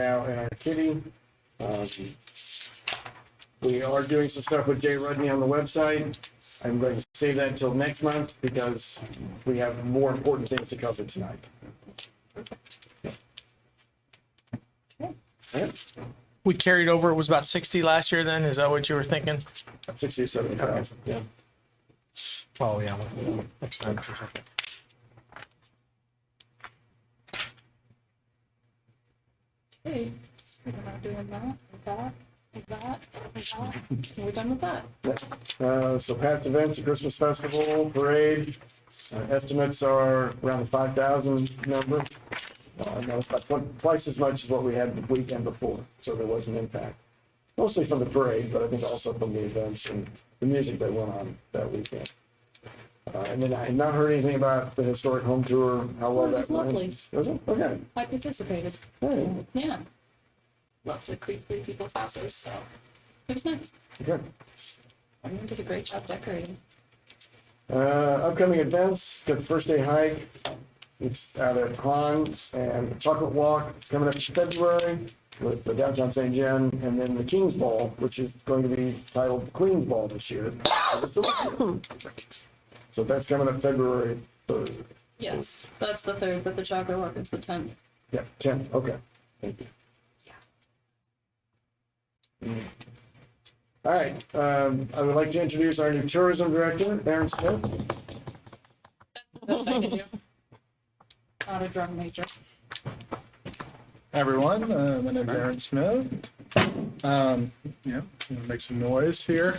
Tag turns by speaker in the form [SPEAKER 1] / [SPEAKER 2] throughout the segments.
[SPEAKER 1] now in our kitty. We are doing some stuff with Jay Rudney on the website. I'm going to save that until next month because we have more important things to cover tonight. Yeah.
[SPEAKER 2] We carried over, it was about 60 last year then, is that what you were thinking?
[SPEAKER 1] 60 or 70,000, yeah.
[SPEAKER 2] Oh, yeah. Expenditures.
[SPEAKER 3] Okay, we're not doing that. We're done with that.
[SPEAKER 1] So past events, the Christmas festival, parade, estimates are around the 5,000 number. No, it's about twice as much as what we had the weekend before, so there was an impact. Mostly from the parade, but I think also from the events and the music that went on that weekend. And then I had not heard anything about the historic home tour, how well that went.
[SPEAKER 3] Lovely.
[SPEAKER 1] Was it? Okay.
[SPEAKER 3] I participated.
[SPEAKER 1] Hey.
[SPEAKER 3] Yeah. Loved to creep through people's houses, so it was nice.
[SPEAKER 1] Good.
[SPEAKER 3] Everyone did a great job decorating.
[SPEAKER 1] Upcoming events, got the first day hike. It's out at Han and Chocolate Walk. It's coming up in February with the downtown St. John, and then the King's Ball, which is going to be titled the Queen's Ball this year. So that's coming up February 3rd.
[SPEAKER 3] Yes, that's the 3rd, but the chocolate walk is the 10th.
[SPEAKER 1] Yeah, 10th. Okay. Thank you. All right. I would like to introduce our new tourism director, Aaron Smith.
[SPEAKER 3] That's what I can do. Not a drum major.
[SPEAKER 4] Hi everyone, my name is Aaron Smith. Make some noise here.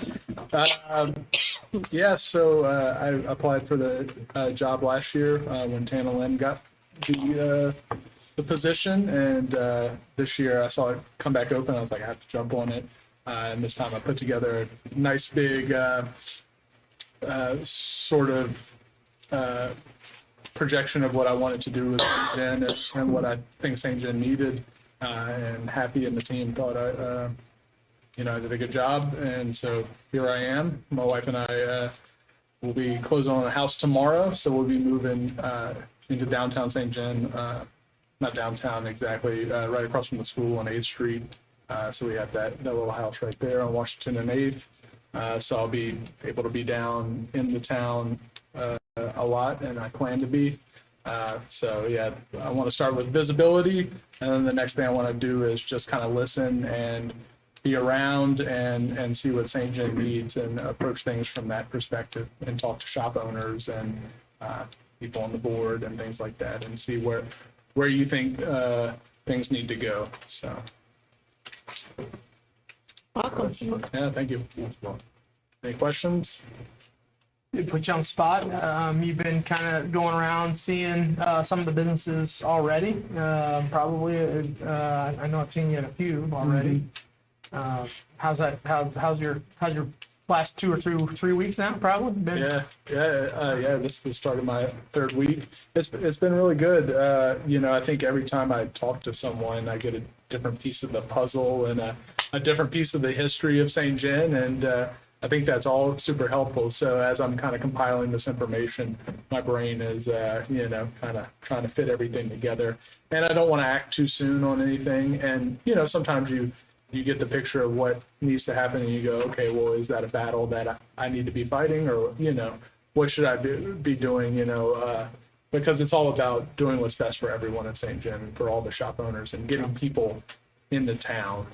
[SPEAKER 4] So I applied for the job last year when Tana Lynn got the position, and this year I saw it come back open. I was like, I have to jump on it. And this time I put together a nice big sort of projection of what I wanted to do with St. John and what I think St. John needed, and Happy and the team thought I did a good job, and so here I am. My wife and I will be closing on a house tomorrow, so we'll be moving into downtown St. John, not downtown exactly, right across from the school on 8th Street. So we have that little house right there on Washington and 8th. So I'll be able to be down in the town a lot, and I plan to be. I want to start with visibility, and then the next thing I want to do is just kind of listen and be around and see what St. John needs and approach things from that perspective, and talk to shop owners and people on the board and things like that, and see where you think things need to go. So.
[SPEAKER 2] Welcome.
[SPEAKER 4] Yeah, thank you. Any questions?
[SPEAKER 2] It put you on the spot. You've been kind of going around seeing some of the businesses already. Probably, I know I've seen you in a few already. How's your last 2 or 3 weeks now? Probably been.
[SPEAKER 4] This is the start of my 3rd week. It's been really good. I think every time I talk to someone, I get a different piece of the puzzle and a different piece of the history of St. John, and I think that's all super helpful. So as I'm kind of compiling this information, my brain is, kind of trying to fit everything together. And I don't want to act too soon on anything. And, sometimes you get the picture of what needs to happen and you go, okay, well, is that a battle that I need to be fighting, or, what should I be doing, because it's all about doing what's best for everyone in St. John, for all the shop owners, and getting people in the town,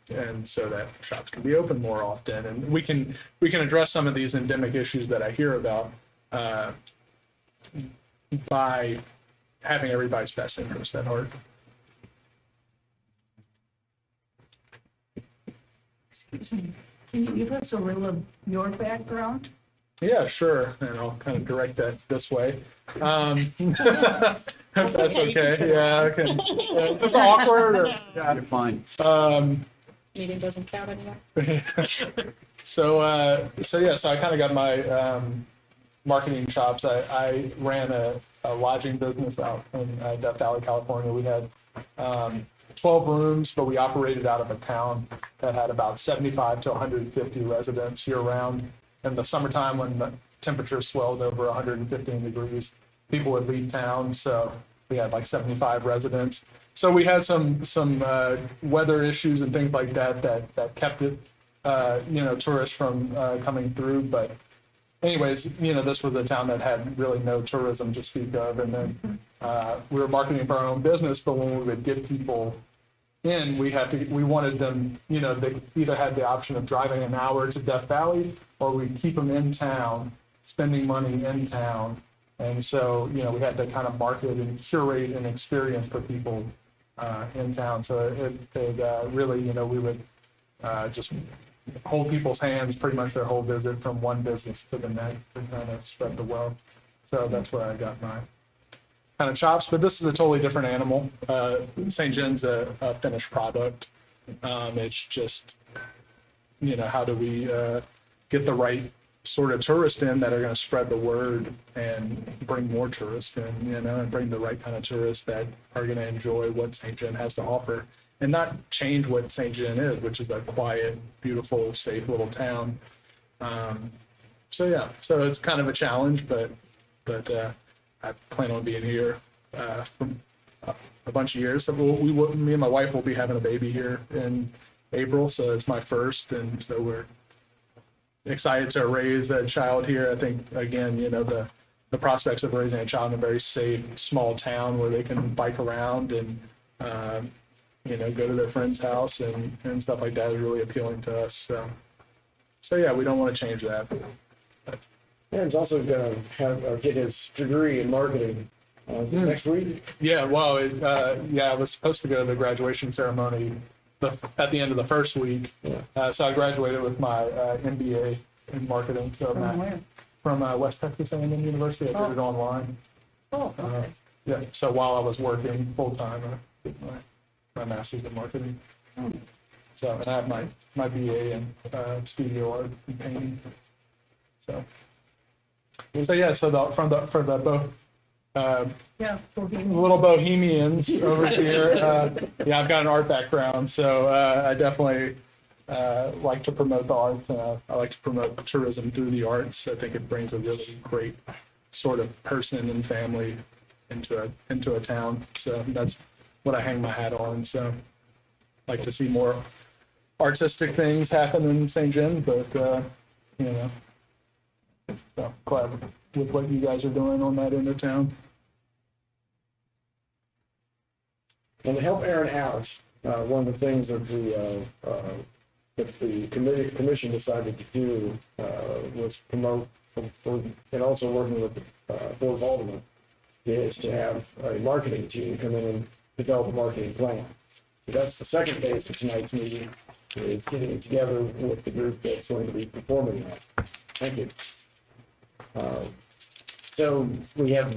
[SPEAKER 4] and so that shops can be open more often, and we can address some of these endemic issues that I hear about by having everybody's best interest at heart.
[SPEAKER 5] Can you give us a little of your background?
[SPEAKER 4] Yeah, sure, and I'll kind of direct that this way. If that's okay. Yeah, okay. Is this awkward? Or? Yeah, you're fine.
[SPEAKER 3] Meeting doesn't count anymore.
[SPEAKER 4] So I kind of got my marketing chops. I ran a lodging business out in Death Valley, California. We had 12 rooms, but we operated out of a town that had about 75 to 150 residents year round. In the summertime, when the temperature swelled over 115 degrees, people would leave town. So we had like 75 residents. So we had some weather issues and things like that kept it, tourists from coming through. But anyways, this was a town that had really no tourism to speak of. And then we were marketing for our own business, but when we would get people in, we wanted them, they either had the option of driving an hour to Death Valley, or we keep them in town, spending money in town. And so, we had to kind of market and curate an experience for people in town. So it really, we would just hold people's hands pretty much their whole visit from one business to the next to kind of spread the wealth. So that's where I got my kind of chops. But this is a totally different animal. St. John's a finished product. It's just, how do we get the right sort of tourists in that are going to spread the word and bring more tourists in, and bring the right kind of tourists that are going to enjoy what St. John has to offer, and not change what St. John is, which is a quiet, beautiful, safe little town. So it's kind of a challenge, but I plan on being here for a bunch of years. So me and my wife will be having a baby here in April, so it's my first, and so we're excited to raise a child here. I think, again, the prospects of raising a child in a very safe, small town where they can bike around and, go to their friend's house and stuff like that is really appealing to us. So yeah, we don't want to change that.
[SPEAKER 1] Aaron's also going to get his degree in marketing next week.
[SPEAKER 4] Yeah, well, I was supposed to go to the graduation ceremony at the end of the first week.
[SPEAKER 1] Yeah.
[SPEAKER 4] So I graduated with my MBA in marketing. So
[SPEAKER 5] From where?
[SPEAKER 4] From West Texas A&M University. I did it online.
[SPEAKER 5] Oh, okay.
[SPEAKER 4] Yeah. So while I was working full time, I did my master's in marketing. So, and I have my BA in studio art and painting. So yeah. So for the both.
[SPEAKER 5] Yeah. Bohemian.
[SPEAKER 4] Little bohemians over here. Yeah, I've got an art background, so I definitely like to promote the arts. I like to promote tourism through the arts. I think it brings a really great sort of person and family into a town. So that's what I hang my hat on. So I like to see more artistic things happen in St. John, but so glad with what you guys are doing on that end of town.
[SPEAKER 1] And to help Aaron out, one of the things that the commission decided to do was promote, and also working with the Board of Aldermen, is to have a marketing team come in and develop a marketing plan. So that's the second phase of tonight's meeting, is getting it together with the group that's going to be performing that. Thank you. So we have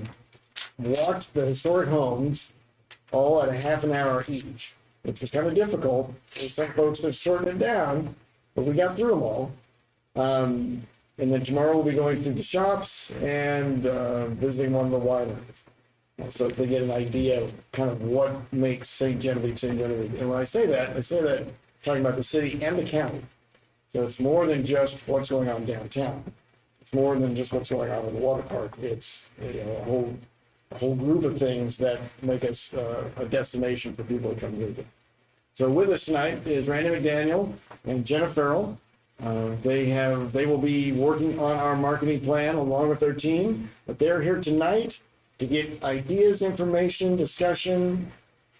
[SPEAKER 1] walked the historic homes all at a half an hour each, which was kind of difficult. Some folks have shortened it down, but we got through them all. And then tomorrow we'll be going through the shops and visiting one of the wineries. So they get an idea of kind of what makes St. Genevieve. And when I say that talking about the city and the county. So it's more than just what's going on downtown. It's more than just what's going on in the water park. It's a whole group of things that make us a destination for people to come visit. So with us tonight is Randy McDaniel and Jenna Farrell. They will be working on our marketing plan along with their team, but they're here tonight to get ideas, information, discussion,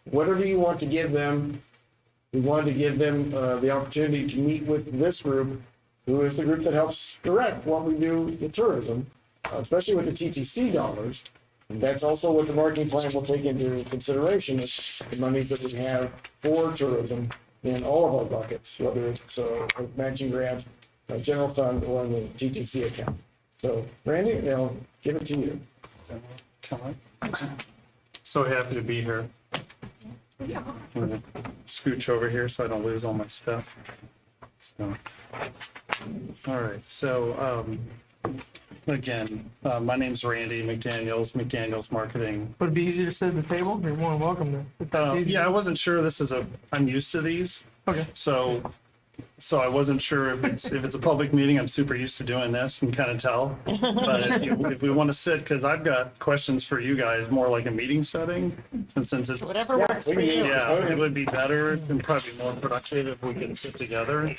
[SPEAKER 1] whatever you want to give them. We wanted to give them the opportunity to meet with this group, who is the group that helps direct what we do with tourism, especially with the TTC dollars. And that's also what the marketing plan will take into consideration, is the monies that we have for tourism in all of our buckets, whether it's a matching grant, a general fund, or in the TTC account. So Randy, I'll give it to you.
[SPEAKER 6] So happy to be here.
[SPEAKER 5] Yeah.
[SPEAKER 6] I'm gonna scooch over here so I don't lose all my stuff. So, all right. So, again, my name's Randy McDaniels Marketing.
[SPEAKER 2] Would it be easier to sit at the table? You're more than welcome to. If that's easy.
[SPEAKER 6] Yeah, I wasn't sure. I'm used to these.
[SPEAKER 2] Okay.
[SPEAKER 6] So, So I wasn't sure if it's a public meeting. I'm super used to doing this and kind of tell. But if we want to sit, because I've got questions for you guys, more like a meeting setting. And since it's,
[SPEAKER 3] Whatever works for you.
[SPEAKER 6] yeah, it would be better and probably more productive if we can sit together.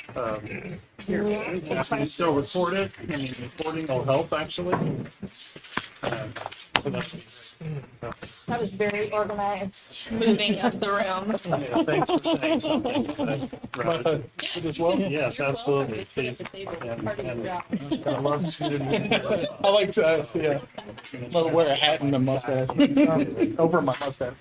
[SPEAKER 6] You still record it. I mean, recording will help actually. But that's great.
[SPEAKER 3] That was very organized, moving up the room.
[SPEAKER 6] Yeah, thanks for saying something. Right.
[SPEAKER 4] As well?
[SPEAKER 6] Yes, absolutely.
[SPEAKER 3] Sit at the table. It's part of your job.
[SPEAKER 4] I like to, yeah, love to wear a hat and a mustache, over my mustache.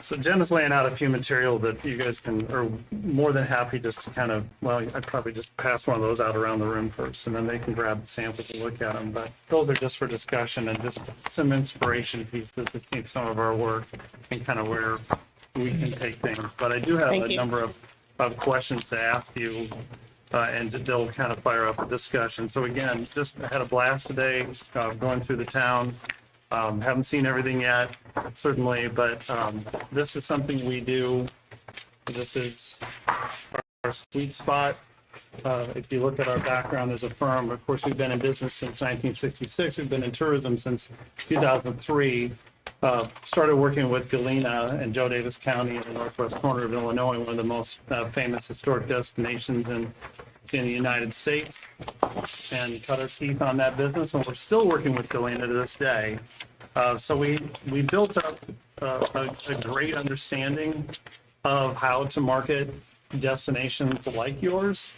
[SPEAKER 6] So Jen is laying out a few material that you guys are more than happy just to kind of, well, I'd probably just pass one of those out around the room first, and then they can grab the samples and look at them. But those are just for discussion and just some inspiration pieces to see some of our work and kind of where we can take things. But I do have a number of questions to ask you, and they'll kind of fire up a discussion. So again, just had a blast today, going through the town. Haven't seen everything yet, certainly, but this is something we do. This is our sweet spot. If you look at our background as a firm, of course, we've been in business since 1966. We've been in tourism since 2003. Started working with Galena and Joe Davis County in the northwest corner of Illinois, one of the most famous historic destinations in the United States, and cut our teeth on that business, and we're still working with Galena to this day. So we built up a great understanding of how to market destinations like yours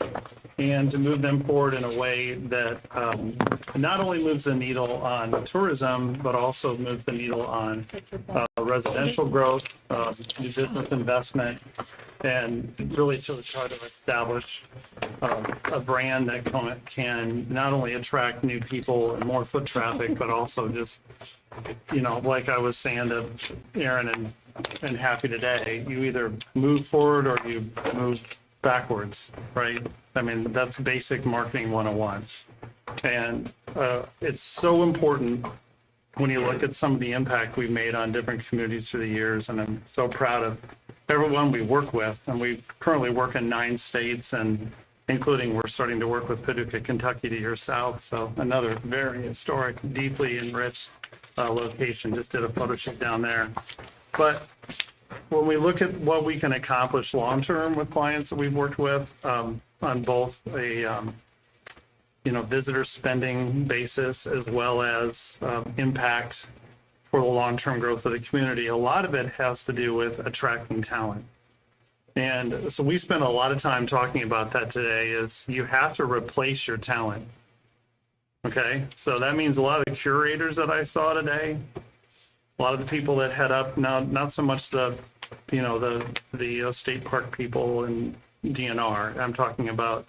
[SPEAKER 6] and to move them forward in a way that not only moves the needle on tourism, but also moves the needle on residential growth, new business investment, and really to try to establish a brand that can not only attract new people and more foot traffic, but also just, like I was saying to Aaron and Happy today, you either move forward or you move backwards, right? I mean, that's basic marketing 101. And it's so important when you look at some of the impact we've made on different communities through the years. And I'm so proud of everyone we work with. And we currently work in 9 states, and including we're starting to work with Paducah, Kentucky to your south. So another very historic, deeply enriched location. Just did a photo shoot down there. But when we look at what we can accomplish long-term with clients that we've worked with on both a visitor spending basis as well as impact for the long-term growth of the community, a lot of it has to do with attracting talent. And so we spent a lot of time talking about that today. Is you have to replace your talent. Okay, so that means a lot of the curators that I saw today, a lot of the people that head up, now not so much the state park people and DNR. I'm talking about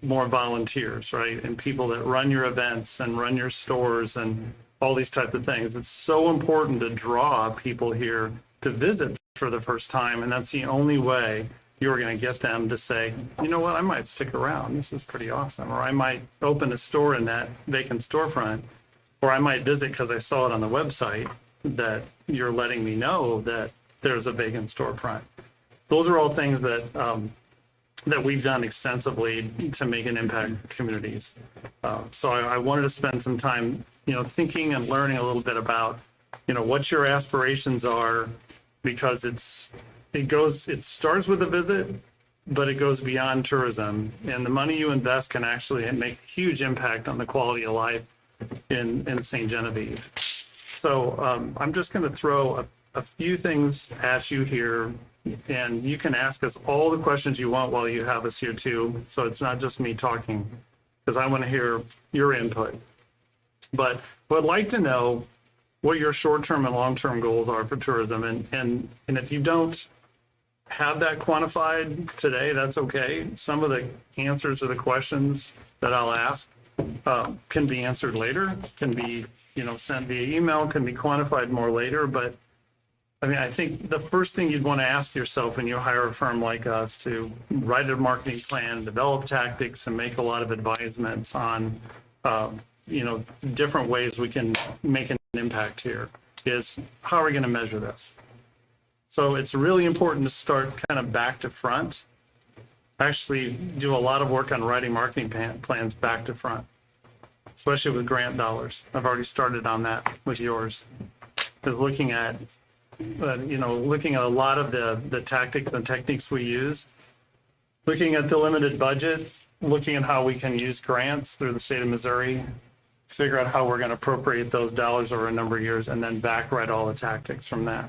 [SPEAKER 6] more volunteers, right? And people that run your events and run your stores and all these types of things. It's so important to draw people here to visit for the first time. And that's the only way you're going to get them to say, you know what, I might stick around. This is pretty awesome. Or I might open a store in that vacant storefront. Or I might visit because I saw it on the website that you're letting me know that there's a vacant storefront. Those are all things that that we've done extensively to make an impact in communities. So I wanted to spend some time, thinking and learning a little bit about, what your aspirations are, because it starts with a visit, but it goes beyond tourism, and the money you invest can actually make a huge impact on the quality of life in St. Genevieve. So I'm just going to throw a few things at you here, and you can ask us all the questions you want while you have us here too. So it's not just me talking, because I want to hear your input. But I'd like to know what your short-term and long-term goals are for tourism. And if you don't have that quantified today, that's okay. Some of the answers to the questions that I'll ask can be answered later, can be sent via email, can be quantified more later. But I mean, I think the first thing you'd want to ask yourself when you hire a firm like us to write a marketing plan, develop tactics, and make a lot of advisements on, different ways we can make an impact here is, how are we going to measure this? So it's really important to start kind of back to front I actually do a lot of work on writing marketing plans back to front, especially with grant dollars. I've already started on that with yours. Because looking at, looking at a lot of the tactics and techniques we use, looking at the limited budget, looking at how we can use grants through the state of Missouri, figure out how we're going to appropriate those dollars over a number of years, and then back write all the tactics from that.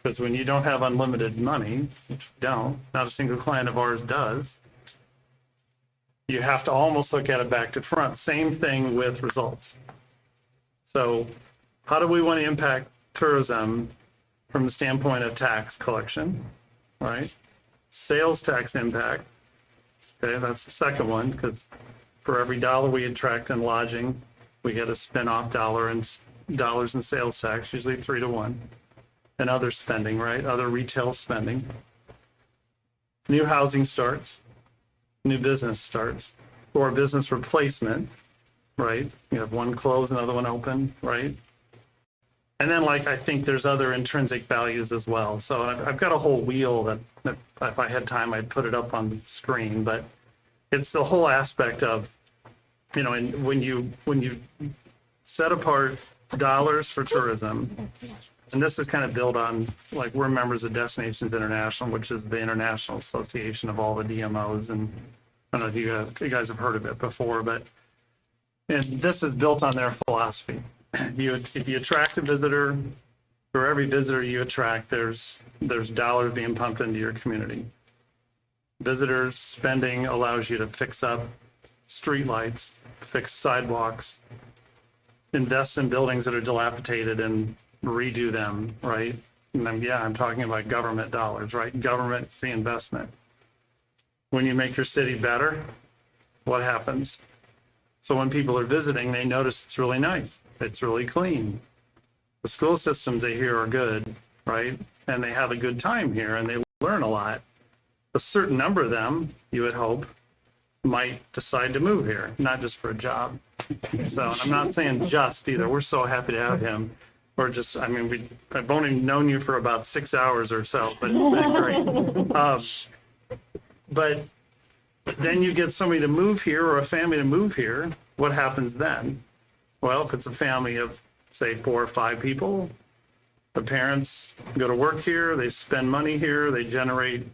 [SPEAKER 6] Because when you don't have unlimited money, which we don't, not a single client of ours does, you have to almost look at it back to front. Same thing with results. So how do we want to impact tourism from the standpoint of tax collection, right? Sales tax impact. Okay, that's the second one, because for every dollar we attract in lodging, we get a spin-off dollar in dollars in sales tax, usually 3 to 1. And other spending, right? Other retail spending. New housing starts, new business starts, or business replacement, right? You have one closed, another one open, right? And then, like, I think there's other intrinsic values as well. So I've got a whole wheel that if I had time, I'd put it up on the screen, but it's the whole aspect of, and when you set apart dollars for tourism, and this is kind of built on, like, we're members of Destinations International, which is the international association of all the DMOs. And I don't know if you guys have heard of it before, and this is built on their philosophy. If you attract a visitor, for every visitor you attract, there's dollars being pumped into your community. Visitors spending allows you to fix up streetlights, fix sidewalks, invest in buildings that are dilapidated and redo them, right? And I'm talking about government dollars, right? Government reinvestment. When you make your city better, what happens? So when people are visiting, they notice it's really nice. It's really clean. The school systems they hear are good, right? And they have a good time here and they learn a lot. A certain number of them, you would hope, might decide to move here, not just for a job. So I'm not saying just either. We're so happy to have him. Or just, I've only known you for about 6 hours or so, but it's been great. But then you get somebody to move here or a family to move here. What happens then? Well, if it's a family of, say, 4 or 5 people, the parents go to work here, they spend money here, they generate,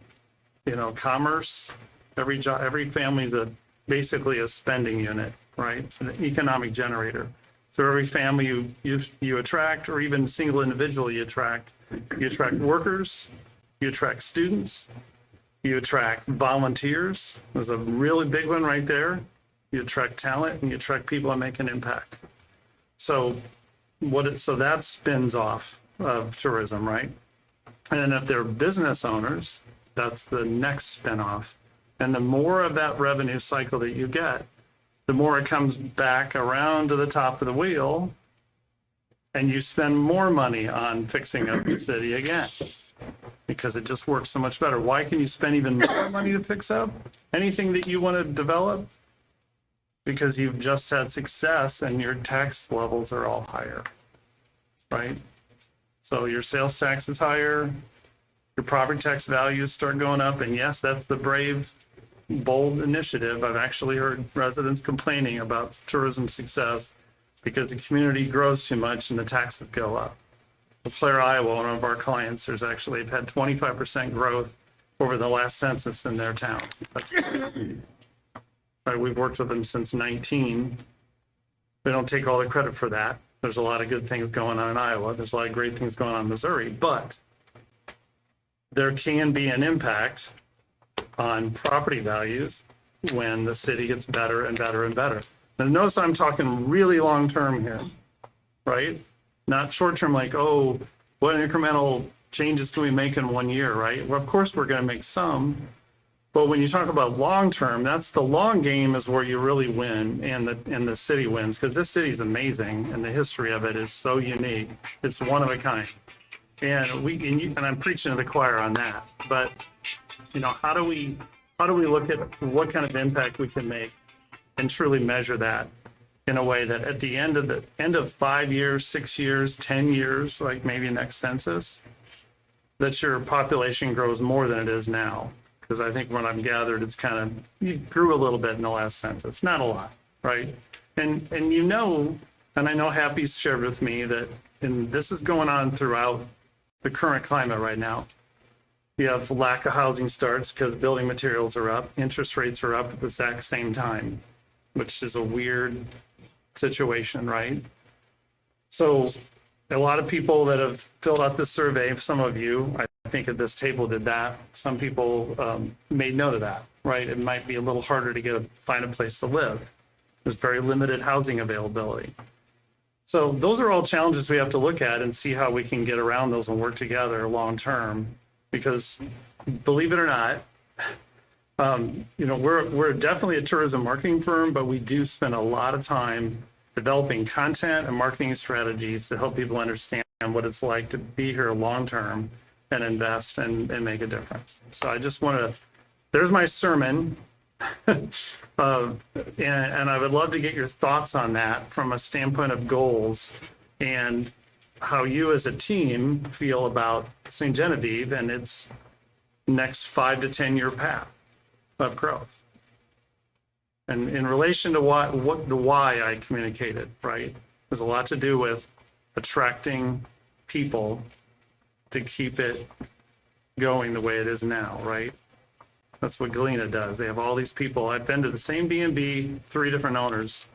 [SPEAKER 6] commerce. Every family is basically a spending unit, right? It's an economic generator. So every family you attract, or even single individual you attract workers, you attract students, you attract volunteers. There's a really big one right there. You attract talent and you attract people that make an impact. So that spins off of tourism, right? And if they're business owners, that's the next spinoff. And the more of that revenue cycle that you get, the more it comes back around to the top of the wheel, and you spend more money on fixing up the city again, because it just works so much better. Why can you spend even more money to fix up anything that you want to develop? Because you've just had success and your tax levels are all higher, right? So your sales tax is higher, your property tax values start going up, and yes, that's the brave, bold initiative. I've actually heard residents complaining about tourism success because the community grows too much and the taxes go up. Clare, Iowa, one of our clients, they've had 25% growth over the last census in their town. That's right. We've worked with them since 19. They don't take all the credit for that. There's a lot of good things going on in Iowa. There's a lot of great things going on in Missouri, but there can be an impact on property values when the city gets better and better and better. Now notice I'm talking really long-term here, right? Not short-term like, oh, what incremental changes can we make in 1 year, right? Well, of course we're going to make some, but when you talk about long-term, that's the long game is where you really win and the city wins, because this city is amazing and the history of it is so unique. It's one of a kind. And I'm preaching to the choir on that, but how do we look at what kind of impact we can make and truly measure that in a way that at the end of 5 years, 6 years, 10 years, like maybe next census, that your population grows more than it is now. because I think what I've gathered, it's kind of, it grew a little bit in the last census, not a lot, right? And you know, and I know Happy's shared with me that, and this is going on throughout the current climate right now. You have lack of housing starts because building materials are up, interest rates are up at the exact same time, which is a weird situation, right? So a lot of people that have filled out this survey, some of you, I think at this table did that. Some people made note of that, right? It might be a little harder to find a place to live. There's very limited housing availability. So those are all challenges we have to look at and see how we can get around those and work together long-term. Because believe it or not, you know, we're definitely a tourism marketing firm, but we do spend a lot of time developing content and marketing strategies to help people understand what it's like to be here long-term and invest and make a difference. So I just want to, there's my sermon. And I would love to get your thoughts on that from a standpoint of goals and how you as a team feel about St. Genevieve and its next 5 to 10 year path of growth. And in relation to the why I communicated, right? There's a lot to do with attracting people to keep it going the way it is now, right? That's what Galena does. They have all these people. I've been to the same B&B, 3 different owners.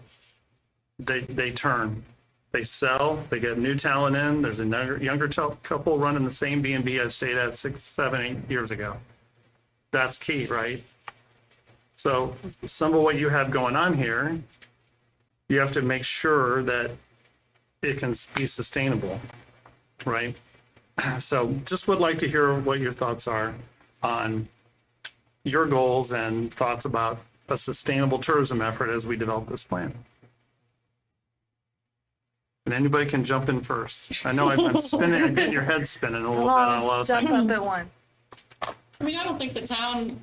[SPEAKER 6] They turn, they sell, they get new talent in. There's a younger couple running the same B&B I stayed at 6, 7, 8 years ago. That's key, right? So some of what you have going on here, you have to make sure that it can be sustainable, right? So just would like to hear what your thoughts are on your goals and thoughts about a sustainable tourism effort as we develop this plan. And anybody can jump in first. I know I've been spinning and getting your head spinning a little bit on a lot of things.
[SPEAKER 5] Jump up at one.
[SPEAKER 3] I mean, I don't think the town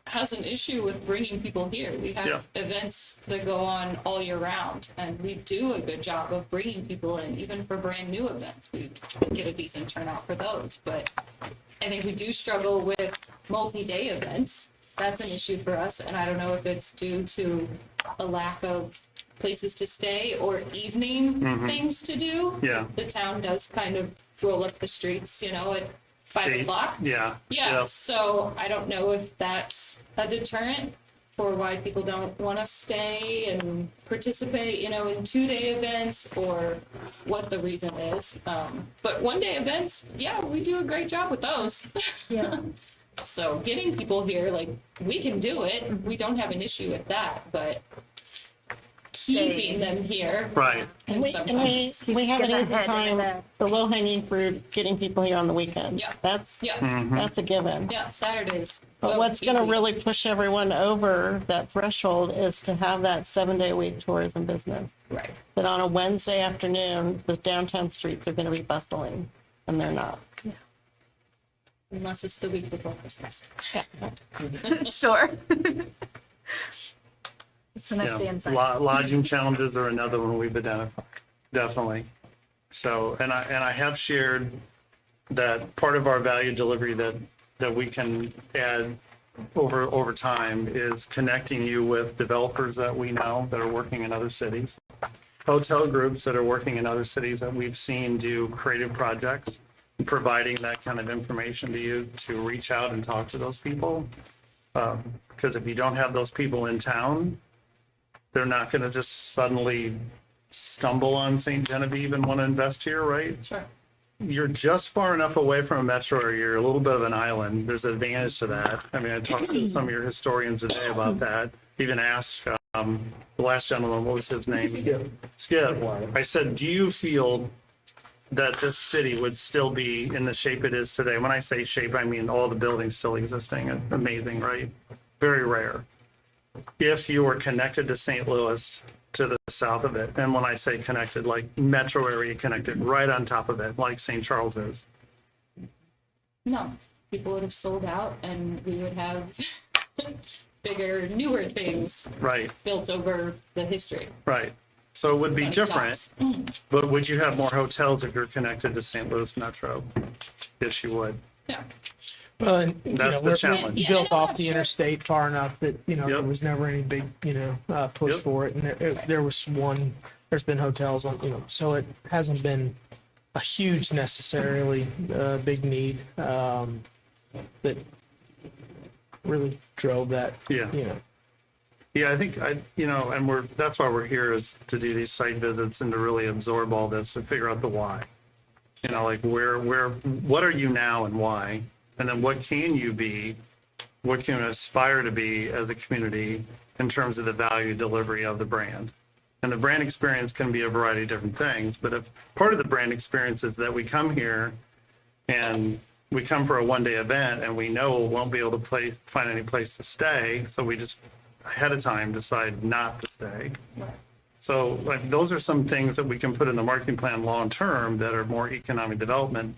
[SPEAKER 3] has an issue with bringing people here. We have events that go on all year round, and we do a good job of bringing people in, even for brand new events. We get a decent turnout for those, but I think we do struggle with multi-day events. That's an issue for us, and I don't know if it's due to a lack of places to stay or evening things to do.
[SPEAKER 6] Yeah.
[SPEAKER 3] The town does kind of roll up the streets, you know, at 5 o'clock.
[SPEAKER 6] Yeah.
[SPEAKER 3] Yeah, so I don't know if that's a deterrent for why people don't want to stay and participate, you know, in 2-day events, or what the reason is. But 1-day events, yeah, we do a great job with those.
[SPEAKER 5] Yeah.
[SPEAKER 3] So getting people here, like, we can do it. We don't have an issue with that, but keeping them here.
[SPEAKER 6] Right.
[SPEAKER 3] And
[SPEAKER 7] We have an
[SPEAKER 5] Get
[SPEAKER 7] easy
[SPEAKER 5] ahead
[SPEAKER 7] time,
[SPEAKER 5] in that.
[SPEAKER 7] the low hanging fruit, getting people here on the weekends.
[SPEAKER 3] Yeah.
[SPEAKER 7] That's a given.
[SPEAKER 3] Yeah, Saturdays.
[SPEAKER 7] But
[SPEAKER 3] Oh,
[SPEAKER 7] what's going to
[SPEAKER 3] easy.
[SPEAKER 7] really push everyone over that threshold is to have that 7-day-a-week tourism business.
[SPEAKER 3] Right.
[SPEAKER 7] That on a Wednesday afternoon, the downtown streets are going to be bustling, and they're not.
[SPEAKER 3] Unless it's the week before Christmas.
[SPEAKER 5] Sure. It's a nice day
[SPEAKER 6] Yeah.
[SPEAKER 5] inside.
[SPEAKER 6] Lodging challenges are another one we've identified, definitely. So, and I have shared that part of our value delivery that we can add over time is connecting you with developers that we know that are working in other cities, hotel groups that are working in other cities that we've seen do creative projects, and providing that kind of information to you to reach out and talk to those people. Because if you don't have those people in town, they're not going to just suddenly stumble on St. Genevieve and want to invest here, right?
[SPEAKER 3] Sure.
[SPEAKER 6] You're just far enough away from a metro, or you're a little bit of an island. There's an advantage to that. I mean, I talked to some of your historians today about that. Even asked the last gentleman, what was his name? Skip. I said, do you feel that this city would still be in the shape it is today? When I say shape, I mean all the buildings still existing. Amazing, right? Very rare. If you were connected to St. Louis, to the south of it, and when I say connected, like metro area connected, right on top of it, like St. Charles is.
[SPEAKER 3] No, people would have sold out, and we would have bigger, newer things
[SPEAKER 6] Right,
[SPEAKER 3] built over the history.
[SPEAKER 6] right. So it would be
[SPEAKER 3] Like
[SPEAKER 6] different,
[SPEAKER 3] docks.
[SPEAKER 6] but would you have more hotels if you're connected to St. Louis Metro? Yes, you would.
[SPEAKER 3] Yeah.
[SPEAKER 2] And, you
[SPEAKER 6] That's
[SPEAKER 2] know,
[SPEAKER 6] the
[SPEAKER 2] we're
[SPEAKER 6] challenge.
[SPEAKER 2] built off the
[SPEAKER 3] Sure.
[SPEAKER 2] interstate far enough that, you know, there
[SPEAKER 6] Yep.
[SPEAKER 2] was never any big, push
[SPEAKER 6] Yep.
[SPEAKER 2] for it. And there was there's been hotels on, so it hasn't been a huge necessarily, big need, that really drove that,
[SPEAKER 6] Yeah. Yeah, I think and that's why we're here, is to do these site visits and to really absorb all this, to figure out the why. Like what are you now and why? And then what can you be? What can you aspire to be as a community in terms of the value delivery of the brand? And the brand experience can be a variety of different things, but if part of the brand experience is that we come here and we come for a one-day event and we know we won't be able to find any place to stay, so we just ahead of time decide not to stay. So like those are some things that we can put in the marketing plan long-term that are more economic development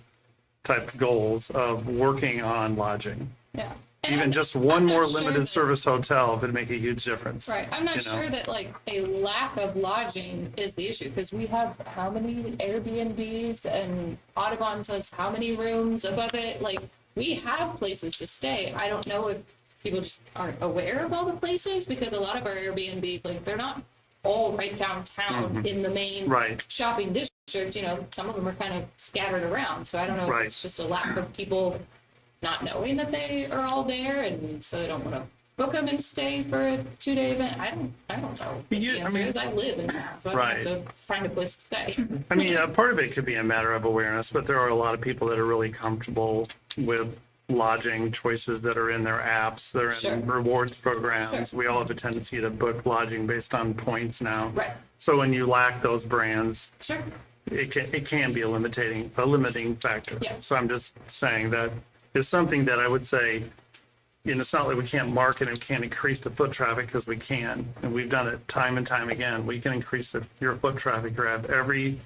[SPEAKER 6] type goals of working on lodging.
[SPEAKER 3] Yeah. And
[SPEAKER 6] Even
[SPEAKER 3] I'm-
[SPEAKER 6] just one
[SPEAKER 3] I'm not
[SPEAKER 6] more
[SPEAKER 3] sure
[SPEAKER 6] limited
[SPEAKER 3] that-
[SPEAKER 6] service hotel could make a huge difference.
[SPEAKER 3] Right, I'm not sure that like a lack of lodging is the issue, because we have how many Airbnbs and Audubon says how many rooms above it, like, we have places to stay. I don't know if people just aren't aware of all the places, because a lot of our Airbnbs, like, they're not all right downtown in the main
[SPEAKER 6] Right.
[SPEAKER 3] shopping district, some of them are kind of scattered around, so I don't know if
[SPEAKER 6] Right.
[SPEAKER 3] it's just a lack of people not knowing that they are all there, and so they don't want to book them and stay for a 2-day event. I don't know. What the answer is. I live in town, so I don't have to find a place to stay.
[SPEAKER 6] I mean, part of it could be a matter of awareness, but there are a lot of people that are really comfortable with lodging choices that are in their apps, they're in
[SPEAKER 3] Sure.
[SPEAKER 6] rewards programs.
[SPEAKER 3] Sure.
[SPEAKER 6] We all have a tendency to book lodging based on points now.
[SPEAKER 3] Right.
[SPEAKER 6] So when you lack those brands,
[SPEAKER 3] Sure.
[SPEAKER 6] it can be a limiting factor.
[SPEAKER 3] Yeah.
[SPEAKER 6] So I'm just saying that is something that I would say, it's not like we can't market and can't increase the foot traffic, because we can, and we've done it time and time again. We can increase your foot traffic, or have every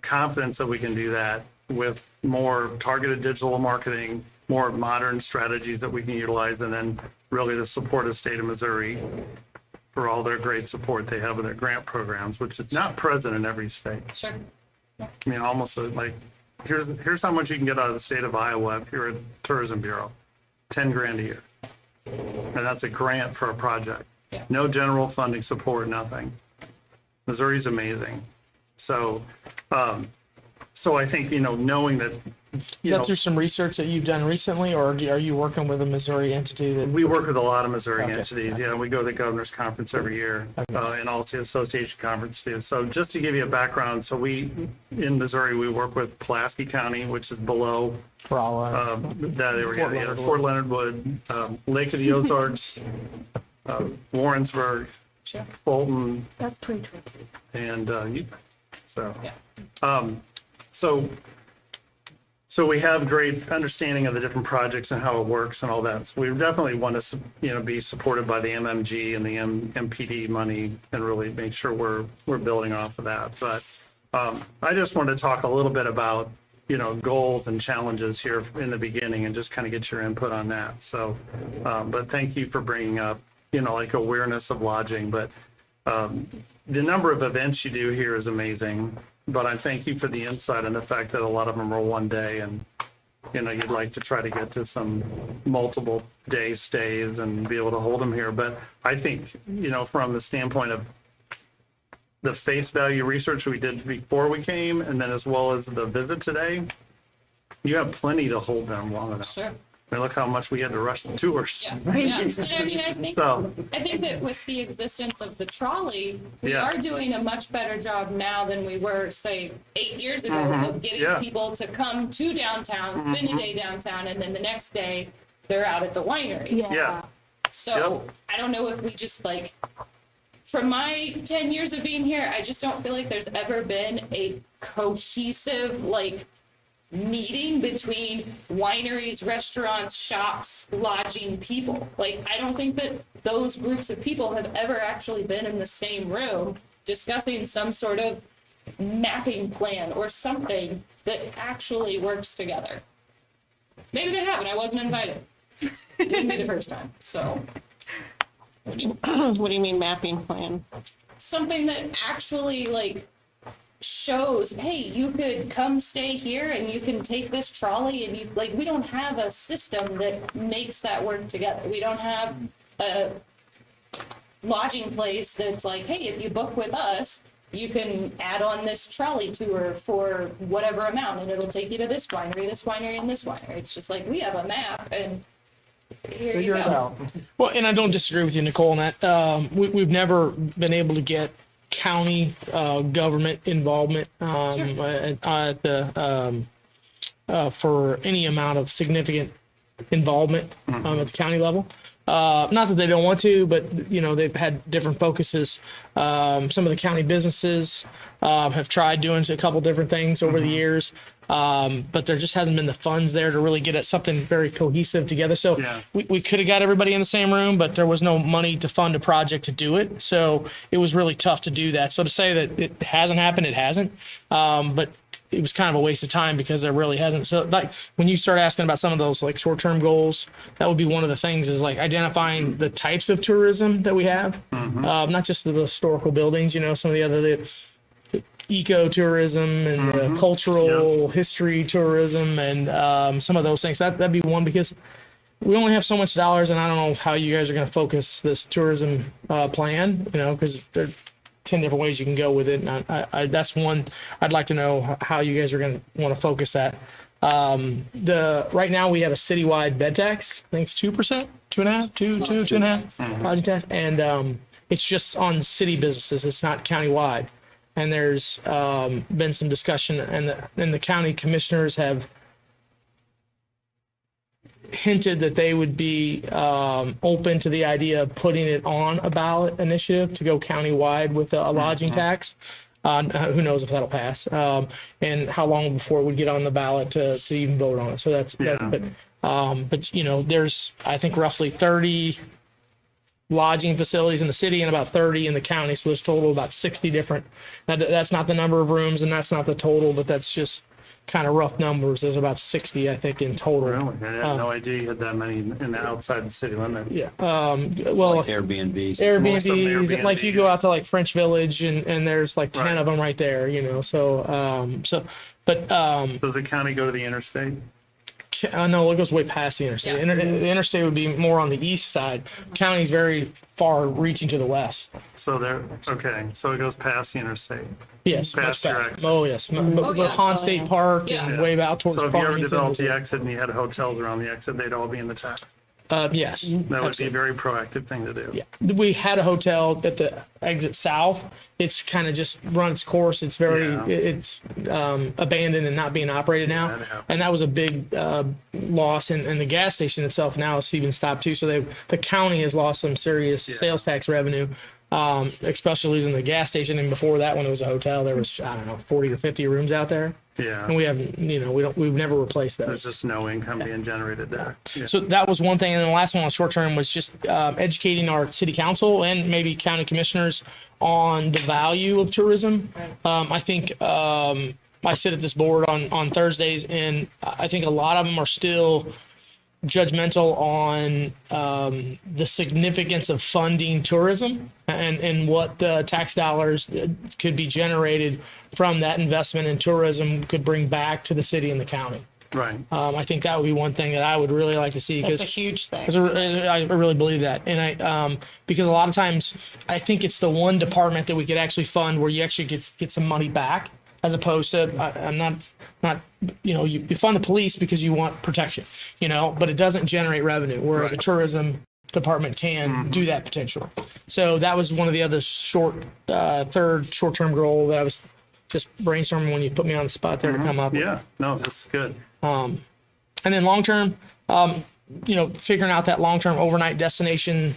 [SPEAKER 6] confidence that we can do that with more targeted digital marketing, more modern strategies that we can utilize, and then really the support of the state of Missouri for all their great support they have with their grant programs, which is not present in every state.
[SPEAKER 3] Sure.
[SPEAKER 6] I mean, almost like, here's how much you can get out of the state of Iowa if you're a tourism bureau, 10 grand a year. And that's a grant for a project.
[SPEAKER 3] Yeah.
[SPEAKER 6] No general funding support, nothing. Missouri's amazing. So, I think, knowing that,
[SPEAKER 2] Is that through some research that you've done recently, or are you working with a Missouri entity that?
[SPEAKER 6] we work with a lot of Missouri
[SPEAKER 2] Okay.
[SPEAKER 6] entities. Yeah, we go to the governor's conference every year, and also the association conference too. So just to give you a background, so in Missouri, we work with Pulaski County, which is below
[SPEAKER 2] Raleigh?
[SPEAKER 6] that area,
[SPEAKER 2] Fort Leonard
[SPEAKER 6] Fort Leonard Wood, Lake of the Ozarks, Warrensburg,
[SPEAKER 3] Sure.
[SPEAKER 6] Fulton,
[SPEAKER 5] That's pretty tricky.
[SPEAKER 6] and so,
[SPEAKER 3] Yeah.
[SPEAKER 6] so we have great understanding of the different projects and how it works and all that. So we definitely want to, be supported by the MMG and the MPD money, and really make sure we're building off of that. But I just wanted to talk a little bit about, goals and challenges here in the beginning, and just kind of get your input on that. So, but thank you for bringing up, like awareness of lodging. But the number of events you do here is amazing. But I thank you for the insight and the fact that a lot of them are one day, and, you'd like to try to get to some multiple day stays and be able to hold them here. But I think, from the standpoint of the face value research we did before we came, and then as well as the visit today, you have plenty to hold them long enough.
[SPEAKER 3] Sure.
[SPEAKER 6] I mean, look how much we had to rush the tours.
[SPEAKER 3] Yeah. Yeah. And I mean,
[SPEAKER 6] So,
[SPEAKER 3] I think that with the existence of the trolley, we
[SPEAKER 6] Yeah.
[SPEAKER 3] are doing a much better job now than we were, say, 8 years ago, of getting
[SPEAKER 6] Yeah.
[SPEAKER 3] people to come to downtown, spend a day downtown, and then the next day they're out at the wineries.
[SPEAKER 6] yeah,
[SPEAKER 3] So I don't know if we just like, from my 10 years of being here, I just don't feel like there's ever been a cohesive, like, meeting between wineries, restaurants, shops, lodging people. Like, I don't think that those groups of people have ever actually been in the same room discussing some sort of mapping plan or something that actually works together. Maybe they haven't. I wasn't invited. It wouldn't be the first time. So
[SPEAKER 7] What do you mean mapping plan?
[SPEAKER 3] something that actually like shows, hey, you could come stay here and you can take this trolley and you, like, we don't have a system that makes that work together. We don't have a lodging place that's like, hey, if you book with us, you can add on this trolley tour for whatever amount and it'll take you to this winery, and this winery. It's just like, we have a map and here you
[SPEAKER 1] Figure it
[SPEAKER 3] go.
[SPEAKER 1] out.
[SPEAKER 2] Well, and I don't disagree with you, Nicole, on that. We've never been able to get county government involvement at the for any amount of significant involvement at the county level. Not that they don't want to, but you know they've had different focuses. Some of the county businesses have tried doing a couple different things over the years, but there just hasn't been the funds there to really get at something very cohesive together. So
[SPEAKER 6] Yeah.
[SPEAKER 2] we could have got everybody in the same room, but there was no money to fund a project to do it. So it was really tough to do that. So to say that it hasn't happened, it hasn't. But it was kind of a waste of time because there really hasn't. So like when you start asking about some of those like short-term goals, that would be one of the things is like identifying the types of tourism that we have, not just the historical buildings, you know, some of the other, the eco-tourism and the cultural history tourism and some of those things. That'd be one because we only have so much dollars and I don't know how you guys are going to focus this tourism plan, you know, because there 10 different ways you can go with it. And I that's one I'd like to know how you guys are going to want to focus that. Right now we have a citywide bed tax. I think it's 2%, 2.5, 2.5 lodging tax. And it's just on city businesses. It's not countywide. And there's been some discussion and the county commissioners have hinted that they would be open to the idea of putting it on a ballot initiative to go countywide with a lodging tax. Who knows if that'll pass, and how long before it would get on the ballot to even vote on it. So that's, but you know, there's, I think roughly 30 lodging facilities in the city and about 30 in the county. So there's total about 60 different, that's not the number of rooms and that's not the total, but that's just kind of rough numbers. There's about 60, I think, in total.
[SPEAKER 6] Really? I had no idea you had that many in the outside the city limit.
[SPEAKER 2] Yeah. Well,
[SPEAKER 8] Airbnbs.
[SPEAKER 6] Most of them
[SPEAKER 2] Airbnbs, like you go
[SPEAKER 6] Airbnbs.
[SPEAKER 2] out to like French Village and there's like 10
[SPEAKER 6] Right.
[SPEAKER 2] of them right there, you know. So, but
[SPEAKER 6] Does the county go to the interstate?
[SPEAKER 2] no, it goes way past the interstate.
[SPEAKER 3] Yeah.
[SPEAKER 2] The interstate would be more on the east side. County's very far reaching to the west.
[SPEAKER 6] So okay, so it goes past the interstate.
[SPEAKER 2] Yes.
[SPEAKER 6] Past
[SPEAKER 2] much
[SPEAKER 6] your
[SPEAKER 2] past.
[SPEAKER 6] exit.
[SPEAKER 2] Oh, yes. But
[SPEAKER 3] yeah.
[SPEAKER 2] Han State Park
[SPEAKER 3] Yeah.
[SPEAKER 2] and way out towards
[SPEAKER 6] So if you ever
[SPEAKER 2] Farmington.
[SPEAKER 6] developed the exit and you had hotels around the exit, they'd all be in the tax.
[SPEAKER 2] Yes.
[SPEAKER 6] That would be a
[SPEAKER 2] absolutely.
[SPEAKER 6] very proactive thing to do.
[SPEAKER 2] Yeah, we had a hotel at the exit south. It's kind of just run its course. It's very,
[SPEAKER 6] Yeah.
[SPEAKER 2] it's abandoned and not being operated now.
[SPEAKER 6] That happens.
[SPEAKER 2] And that was a big loss. And the gas station itself now has even stopped too. So the county has lost some serious sales tax revenue, especially losing the gas station. And before that, when it was a hotel, there was, I don't know, 40 or 50 rooms out there.
[SPEAKER 6] Yeah.
[SPEAKER 2] And we haven't, you know, we've never replaced those.
[SPEAKER 6] There's just no income being generated there. Yeah.
[SPEAKER 2] So that was one thing. And the last one on short term was just educating our city council and maybe county commissioners on the value of tourism. I think I sit at this board on Thursdays, and I think a lot of them are still judgmental on the significance of funding tourism and what the tax dollars that could be generated from that investment in tourism could bring back to the city and the county.
[SPEAKER 6] Right.
[SPEAKER 2] I think that would be one thing that I would really like to see
[SPEAKER 7] That's
[SPEAKER 2] because
[SPEAKER 7] a huge thing.
[SPEAKER 2] I really believe that. And because a lot of times I think it's the one department that we could actually fund where you actually get some money back as opposed to, I'm not, you know, you fund the police because you want protection, you know, but it doesn't generate revenue, whereas a tourism department can do that potentially. So that was one of the other third short-term goal that I was just brainstorming when you put me on the spot there to come up with.
[SPEAKER 6] Yeah. No, that's good.
[SPEAKER 2] And then long-term, you know, figuring out that long-term overnight destination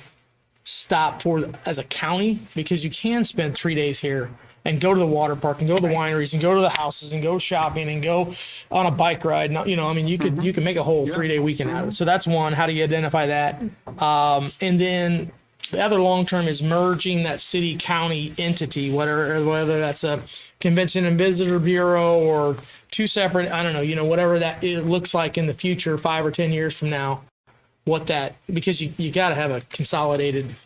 [SPEAKER 2] stop as a county, because you can spend 3 days here and go to the water park and go to the wineries and go to the houses and go shopping and go on a bike ride. You know, I mean, you could make a whole 3-day weekend out of it. So that's one. How do you identify that? And then the other long-term is merging that city-county entity, whether that's a convention and visitor bureau or two separate, I don't know, you know, whatever that it looks like in the future, 5 or 10 years from now, because you got to have a consolidated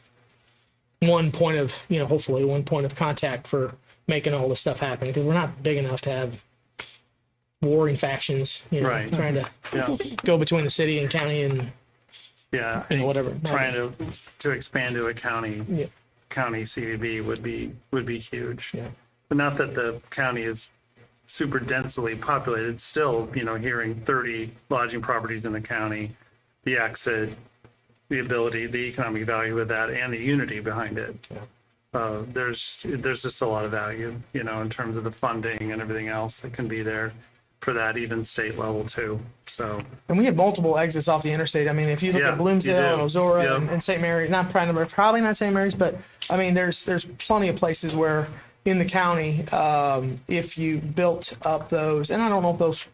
[SPEAKER 2] one point of, you know, hopefully one point of contact for making all this stuff happen, because we're not big enough to have warring factions, you know,
[SPEAKER 6] Right.
[SPEAKER 2] trying to
[SPEAKER 6] Yeah,
[SPEAKER 2] go between the city and county and,
[SPEAKER 6] yeah.
[SPEAKER 2] you know, whatever.
[SPEAKER 6] Trying to expand to a county
[SPEAKER 2] Yeah.
[SPEAKER 6] CVB would be huge.
[SPEAKER 2] Yeah.
[SPEAKER 6] But not that the county is super densely populated, still, you know, hearing 30 lodging properties in the county, the exit, the ability, the economic value of that, and the unity behind it. There's just a lot of value, you know, in terms of the funding and everything else that can be there for that, even state level too. So,
[SPEAKER 2] And we have multiple exits off the interstate. I mean, if you look
[SPEAKER 6] Yeah,
[SPEAKER 2] at
[SPEAKER 6] you
[SPEAKER 2] Bloomsdale
[SPEAKER 6] do.
[SPEAKER 2] and Ozora
[SPEAKER 6] Yep.
[SPEAKER 2] and St. Mary, probably not St. Mary's, but I mean, there's plenty of places where in the county, if you built up those, and I don't know if those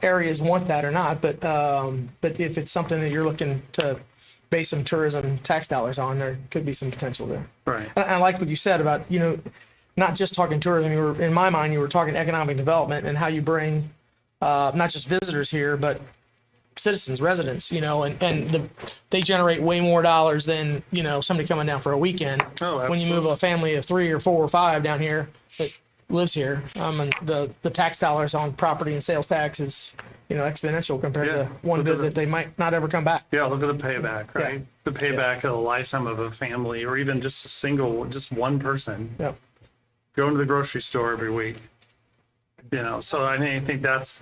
[SPEAKER 2] areas want that or not, but if it's something that you're looking to base some tourism tax dollars on, there could be some potential there.
[SPEAKER 6] right.
[SPEAKER 2] And I like what you said about, you know, not just talking tourism. In my mind, you were talking economic development and how you bring not just visitors here, but citizens, residents, you know, and they generate way more dollars than, you know, somebody coming down for a weekend.
[SPEAKER 6] Oh,
[SPEAKER 2] When you move a family of 3 or 4 or 5 down here that lives here, and the tax dollars on property and sales tax is, you know, exponential compared
[SPEAKER 6] Yeah.
[SPEAKER 2] to one
[SPEAKER 6] Look at
[SPEAKER 2] visit. They might not ever come back.
[SPEAKER 6] Yeah, look at the payback, right?
[SPEAKER 2] Yeah.
[SPEAKER 6] The payback of a lifetime of a family, or even just just one person
[SPEAKER 2] Yep.
[SPEAKER 6] going to the grocery store every week. You know, so I mean, I think that's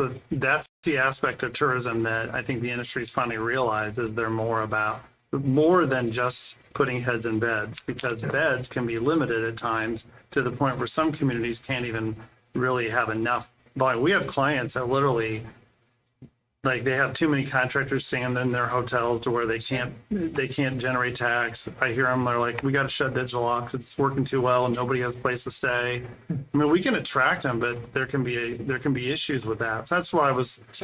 [SPEAKER 6] the aspect of tourism that I think the industry's finally realized is they're more than just putting heads in beds, because beds can be limited at times to the point where some communities can't even really have enough. But we have clients that literally, like, they have too many contractors staying in their hotels to where they can't generate tax. I hear them, they're like, we got to shut digital off 'cause it's working too well and nobody has a place to stay. I mean, we can attract them, but there can be issues with that. So that's why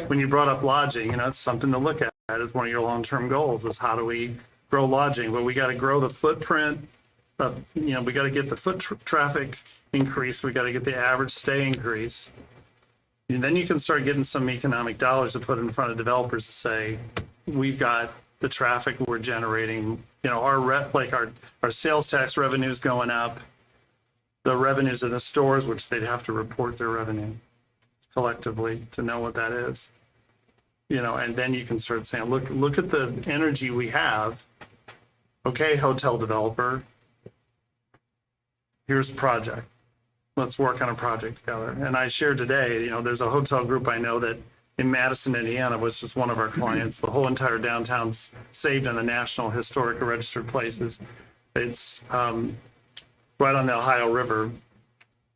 [SPEAKER 6] when you brought up lodging, you know, it's something to look at as one of your long-term goals, is how do we grow lodging? But we got to grow the footprint of, you know, we got to get the traffic increase. We got to get the average stay increase. And then you can start getting some economic dollars to put in front of developers to say, we've got the traffic we're generating, you know, our sales tax revenues going up, the revenues in the stores, which they'd have to report their revenue collectively to know what that is. You know, and then you can start saying, look at the energy we have. Okay, hotel developer, here's a project. Let's work on a project together. And I shared today, you know, there's a hotel group I know that in Madison, Indiana, was just one of our clients. The whole entire downtown's saved in the National Historic Registered Places. It's right on the Ohio River.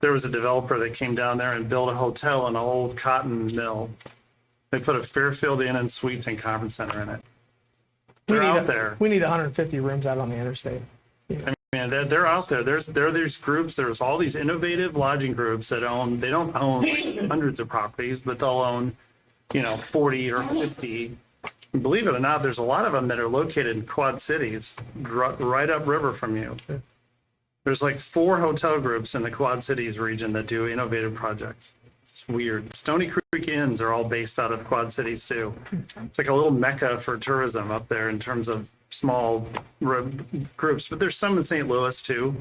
[SPEAKER 6] There was a developer that came down there and built a hotel in an old cotton mill. They put a Fairfield Inn and Suites and Conference Center in it. They're out there.
[SPEAKER 2] We need 150 rooms out on the interstate.
[SPEAKER 6] Man, they're out there. There are these groups. There's all these innovative lodging groups that they don't own hundreds of properties, but they'll own, you know, 40 or 50. And believe it or not, there's a lot of them that are located in Quad Cities, right upriver from you. There's like 4 hotel groups in the Quad Cities region that do innovative projects. It's weird. Stony Creek Inns are all based out of Quad Cities too. It's like a little mecca for tourism up there in terms of small groups, but there's some in St. Louis too.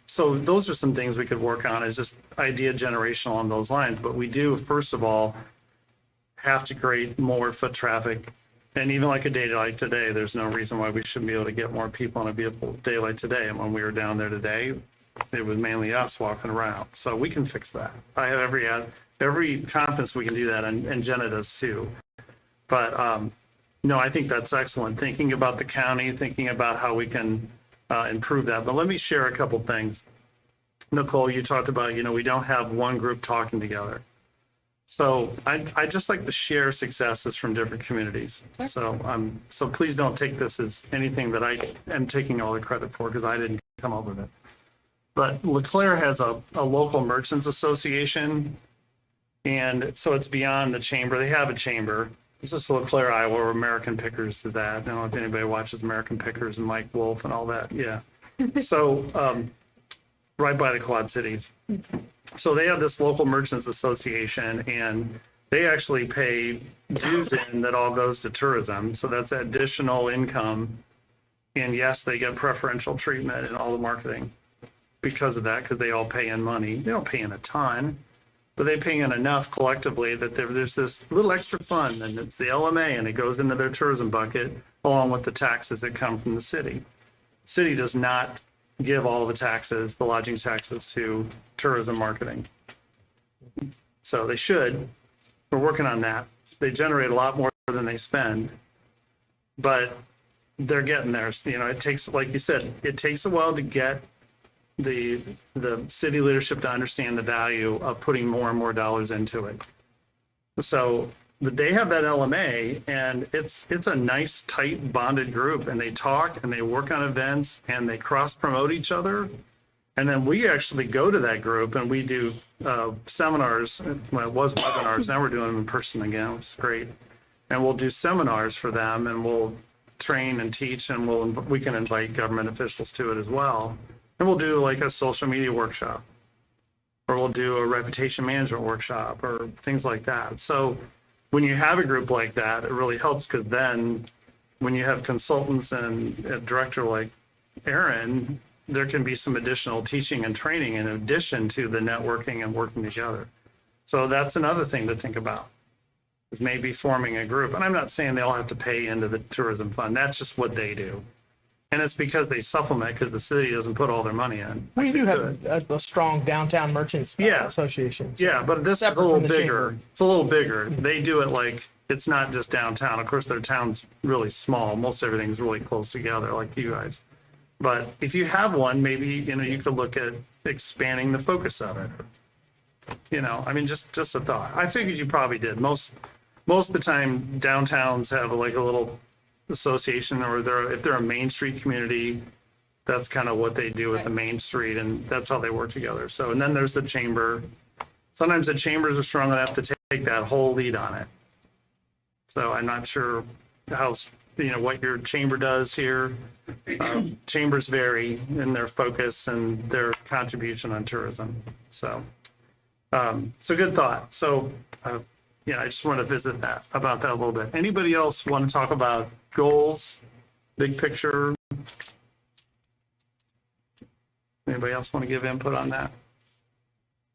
[SPEAKER 6] So those are some things we could work on, is just idea generation along those lines. But we do, first of all, have to create more foot traffic. And even like a day like today, there's no reason why we shouldn't be able to get more people on a beautiful day like today. And when we were down there today, it was mainly us walking around. So we can fix that. I have every confidence we can do that, and Jenna does too. But no, I think that's excellent. Thinking about the county, thinking about how we can improve that. But let me share a couple things. Nicole, you talked about, you know, we don't have one group talking together. So I just like to share successes from different communities. So please don't take this as anything that I am taking all the credit for, because I didn't come up with it. But LeClaire has a local merchants association. And so it's beyond the chamber. They have a chamber. This is LeClaire, Iowa, where American Pickers is at. I don't know if anybody watches American Pickers and Mike Wolf and all that. Yeah. So right by the Quad Cities. So they have this local merchants association, and they actually pay dues in that all goes to tourism. So that's additional income. And yes, they get preferential treatment and all the marketing because of that, because they all pay in money. They don't pay in a ton, but they pay in enough collectively that there's this little extra fund, and it's the LMA, and it goes into their tourism bucket along with the taxes that come from the city. City does not give all the taxes, the lodging taxes, to tourism marketing. So they should. We're working on that. They generate a lot more than they spend, but they're getting there. You know, it takes, like you said, it takes a while to get the city leadership to understand the value of putting more and more dollars into it. So they have that LMA, and it's a nice, tight, bonded group, and they talk and they work on events and they cross promote each other. And then we actually go to that group and we do seminars. Well, it was webinars. Now we're doing them in person again, which is great. And we'll do seminars for them, and we'll train and teach, and we can invite government officials to it as well. And we'll do like a social media workshop, or we'll do a reputation management workshop, or things like that. So when you have a group like that, it really helps, because then when you have consultants and a director like Aaron, there can be some additional teaching and training in addition to the networking and working together. So that's another thing to think about, is maybe forming a group. And I'm not saying they all have to pay into the tourism fund. That's just what they do. And it's because they supplement, because the city doesn't put all their money in.
[SPEAKER 2] We do have a strong downtown merchants
[SPEAKER 6] Yeah.
[SPEAKER 2] association.
[SPEAKER 6] Yeah, but this is a
[SPEAKER 2] Separate
[SPEAKER 6] little
[SPEAKER 2] from the
[SPEAKER 6] bigger.
[SPEAKER 2] chamber.
[SPEAKER 6] It's a little bigger. They do it like, it's not just downtown. Of course, their town's really small. Most everything's really close together, like you guys. But if you have one, maybe, you know, you could look at expanding the focus of it. You know, I mean, just a thought. I figured you probably did. Most of the time, downtowns have like a little association, or if they're a Main Street community, that's kind of what they do with the Main Street, and that's how they work together. So, and then there's the chamber. Sometimes the chambers are strong enough to take that whole lead on it. So I'm not sure how, you know, what your chamber does here. Chambers vary in their focus and their contribution on tourism. So, so good thought. So, yeah, I just want to visit about that a little bit. Anybody else want to talk about goals, big picture? Anybody else want to give input on that?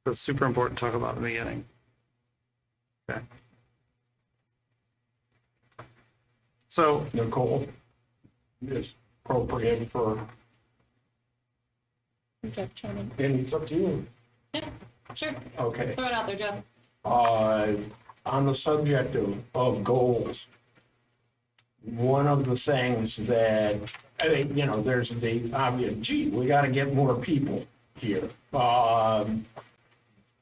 [SPEAKER 6] That's super important to talk about in the beginning. Okay. So,
[SPEAKER 8] Nicole, is appropriate for,
[SPEAKER 3] Jeff Chairman.
[SPEAKER 8] and it's up to you.
[SPEAKER 3] Yeah, sure.
[SPEAKER 8] Okay.
[SPEAKER 3] Throw it out there, Jeff.
[SPEAKER 8] On the subject of goals, one of the things that, I mean, you know, there's the obvious, gee, we got to get more people here. But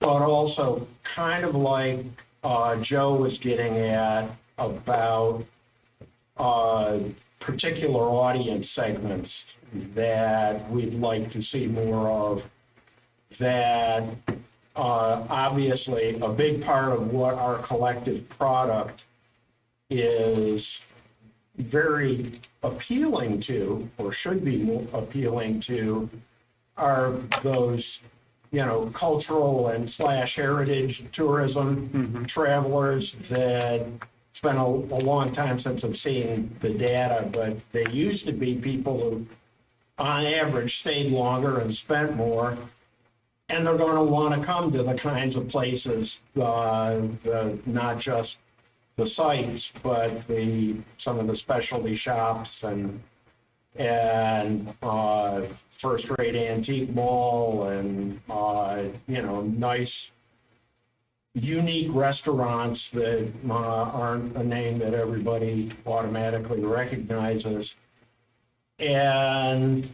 [SPEAKER 8] also kind of like Joe was getting at about particular audience segments that we'd like to see more of, that obviously a big part of what our collective product is very appealing to, or should be more appealing to, are those, you know, cultural and / heritage tourism travelers that it's been a long time since I've seen the data, but they used to be people who on average stayed longer and spent more. And they're going to want to come to the kinds of places, not just the sites, but some of the specialty shops and first-rate antique mall, and you know, nice, unique restaurants that aren't a name that everybody automatically recognizes. And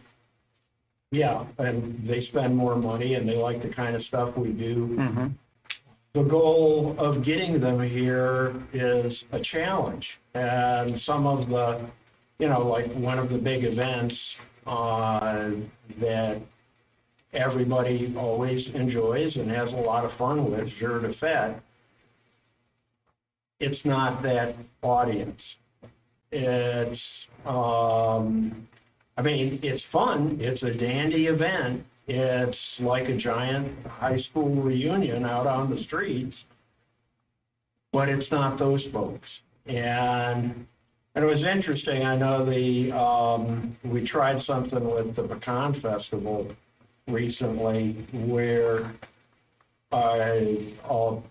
[SPEAKER 8] yeah, and they spend more money and they like the kind of stuff we do. The goal of getting them here is a challenge. And some of the, you know, like one of the big events that everybody always enjoys and has a lot of fun with, Jour de Fête, it's not that audience. It's, I mean, it's fun. It's a dandy event. It's like a giant high school reunion out on the streets, but it's not those folks. And it was interesting. I know we tried something with the Pecan Festival recently where a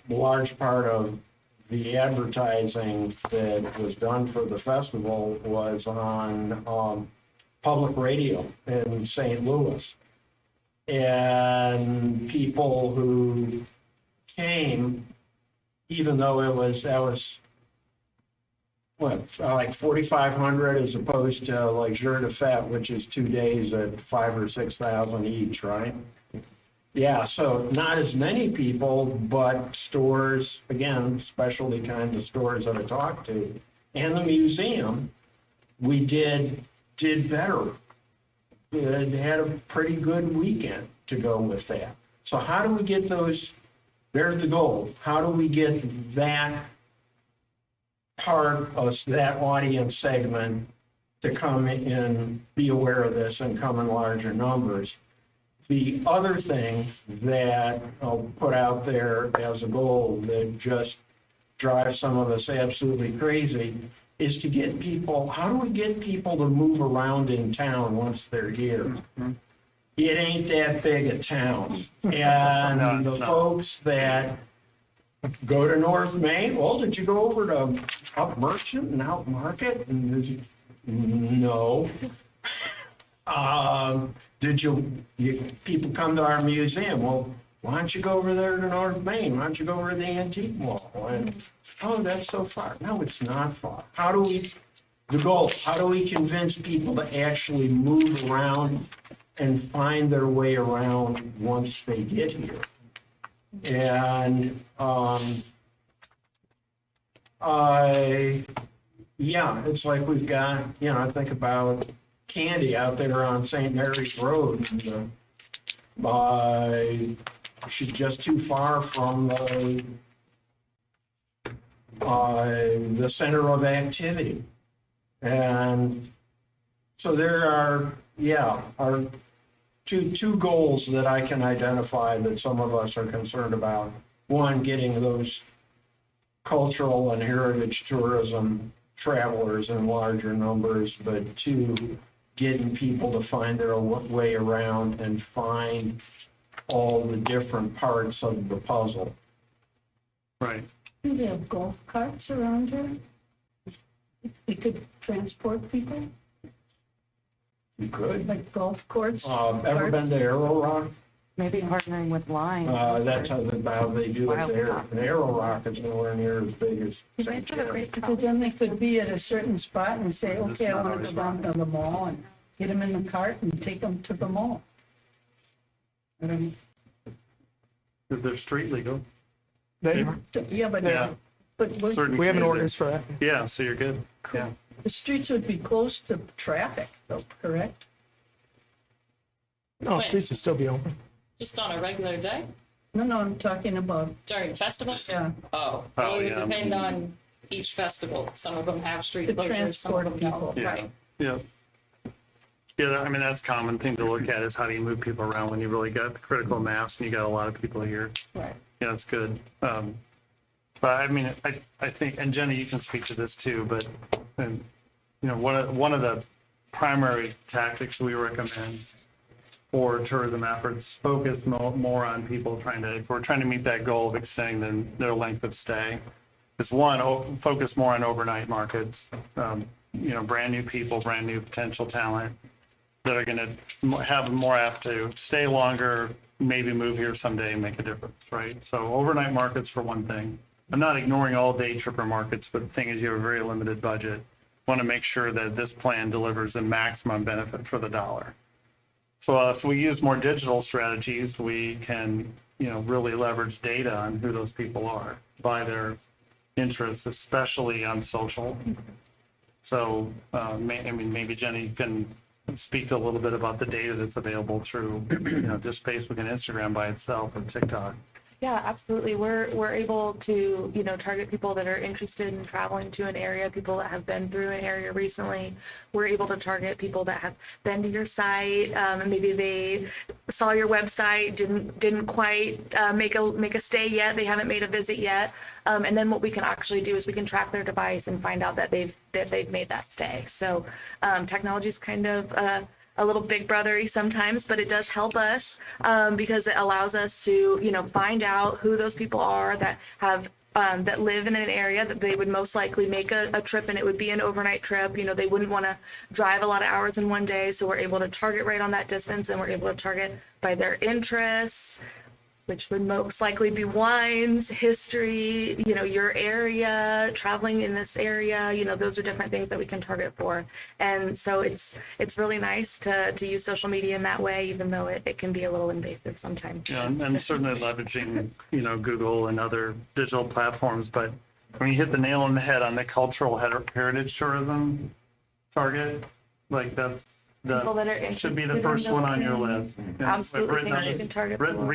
[SPEAKER 8] large part of the advertising that was done for the festival was on public radio in St. Louis. And people who came, even though that was what, like 4,500 as opposed to like Jour de Fête, which is 2 days at 5,000 or 6,000 each, right? Yeah, so not as many people, but stores, again, specialty kinds of stores that I talked to, and the museum, we did better. It had a pretty good weekend to go with that. So how do we get those, there's the goal, how do we get that part of that audience segment to come in, be aware of this and come in larger numbers? The other thing that I'll put out there as a goal that just drives some of us absolutely crazy is to get people, how do we get people to move around in town once they're here? It ain't that big a town. And the folks that go to North Main, well, did you go over to Up Merchant and Out Market? And no. Did people come to our museum? Well, why don't you go over there to North Main? Why don't you go over to the antique mall? And, oh, that's so far. No, it's not far. The goal, how do we convince people to actually move around and find their way around once they get here? And, yeah, it's like we've got, I think about Candy out there on St. Mary's Road. She's just too far from the center of activity. And so there are two goals that I can identify that some of us are concerned about. One, getting those cultural and heritage tourism travelers in larger numbers, but two, getting people to find their way around and find all the different parts of the puzzle.
[SPEAKER 6] Right.
[SPEAKER 5] Do they have golf carts around here? They could transport people,
[SPEAKER 8] You could.
[SPEAKER 5] like golf course?
[SPEAKER 8] Ever been to Arrow Rock?
[SPEAKER 7] Maybe partnering with Lime.
[SPEAKER 8] That's how they do it there. And Arrow Rock is nowhere near as big as St. John's.
[SPEAKER 5] Because then they could be at a certain spot and say, okay, I want to go down to the mall and get them in the cart and take them to the mall. I don't
[SPEAKER 6] If they're street legal.
[SPEAKER 5] know. Yeah,
[SPEAKER 6] Yeah.
[SPEAKER 5] but
[SPEAKER 6] Certain
[SPEAKER 2] We have an
[SPEAKER 6] communities.
[SPEAKER 2] ordinance for that.
[SPEAKER 6] Yeah, so you're good. Yeah.
[SPEAKER 5] the streets would be close to traffic, though, correct?
[SPEAKER 2] No,
[SPEAKER 3] Wait.
[SPEAKER 2] streets will still be open.
[SPEAKER 3] Just on a regular day
[SPEAKER 5] No, I'm talking about,
[SPEAKER 3] during festivals?
[SPEAKER 5] yeah,
[SPEAKER 3] Oh,
[SPEAKER 6] Oh,
[SPEAKER 3] well, it would
[SPEAKER 6] yeah.
[SPEAKER 3] depend on each festival. Some of them have street
[SPEAKER 5] To
[SPEAKER 3] closures, some of
[SPEAKER 5] transport
[SPEAKER 3] them don't.
[SPEAKER 5] people.
[SPEAKER 6] Yeah.
[SPEAKER 3] Right.
[SPEAKER 6] Yeah. Yeah, I mean, that's a common thing to look at is how do you move people around when you really got the critical mass and you got a lot of people here.
[SPEAKER 3] Right.
[SPEAKER 6] Yeah, that's good. But I mean, I think, and Jenny, you can speak to this too, but, one of the primary tactics we recommend for tourism efforts focus more on people if we're trying to meet that goal of extending their length of stay, is one, focus more on overnight markets, brand new people, brand new potential talent that are going to have more apt to stay longer, maybe move here someday and make a difference, right? So overnight markets for one thing. I'm not ignoring all day tripper markets, but the thing is you have a very limited budget. Want to make sure that this plan delivers the maximum benefit for the dollar. So if we use more digital strategies, we can, really leverage data on who those people are by their interests, especially on social. So, maybe Jenny can speak to a little bit about the data that's available through, just Facebook and Instagram by itself or TikTok.
[SPEAKER 9] Yeah, absolutely. We're able to, target people that are interested in traveling to an area, people that have been through an area recently. We're able to target people that have been to your site, and maybe they saw your website, didn't quite make a stay yet. They haven't made a visit yet. And then what we can actually do is we can track their device and find out that they've made that stay. So technology is kind of a little big brothery sometimes, but it does help us because it allows us to, find out who those people are that have that live in an area that they would most likely make a trip, and it would be an overnight trip. They wouldn't want to drive a lot of hours in one day, so we're able to target right on that distance, and we're able to target by their interests, which would most likely be wines, history, your area, traveling in this area, those are different things that we can target for. And so it's really nice to use social media in that way, even though it can be a little invasive sometimes.
[SPEAKER 6] Yeah, and certainly leveraging, Google and other digital platforms. But when you hit the nail on the head on the cultural heritage tourism target, like
[SPEAKER 9] People that are
[SPEAKER 6] should be the
[SPEAKER 9] interested in
[SPEAKER 6] first one
[SPEAKER 9] those
[SPEAKER 6] on your
[SPEAKER 9] things.
[SPEAKER 6] list. And
[SPEAKER 9] Absolutely
[SPEAKER 6] I've written
[SPEAKER 9] think
[SPEAKER 6] on
[SPEAKER 9] you
[SPEAKER 6] this-
[SPEAKER 9] can target
[SPEAKER 6] written
[SPEAKER 9] people.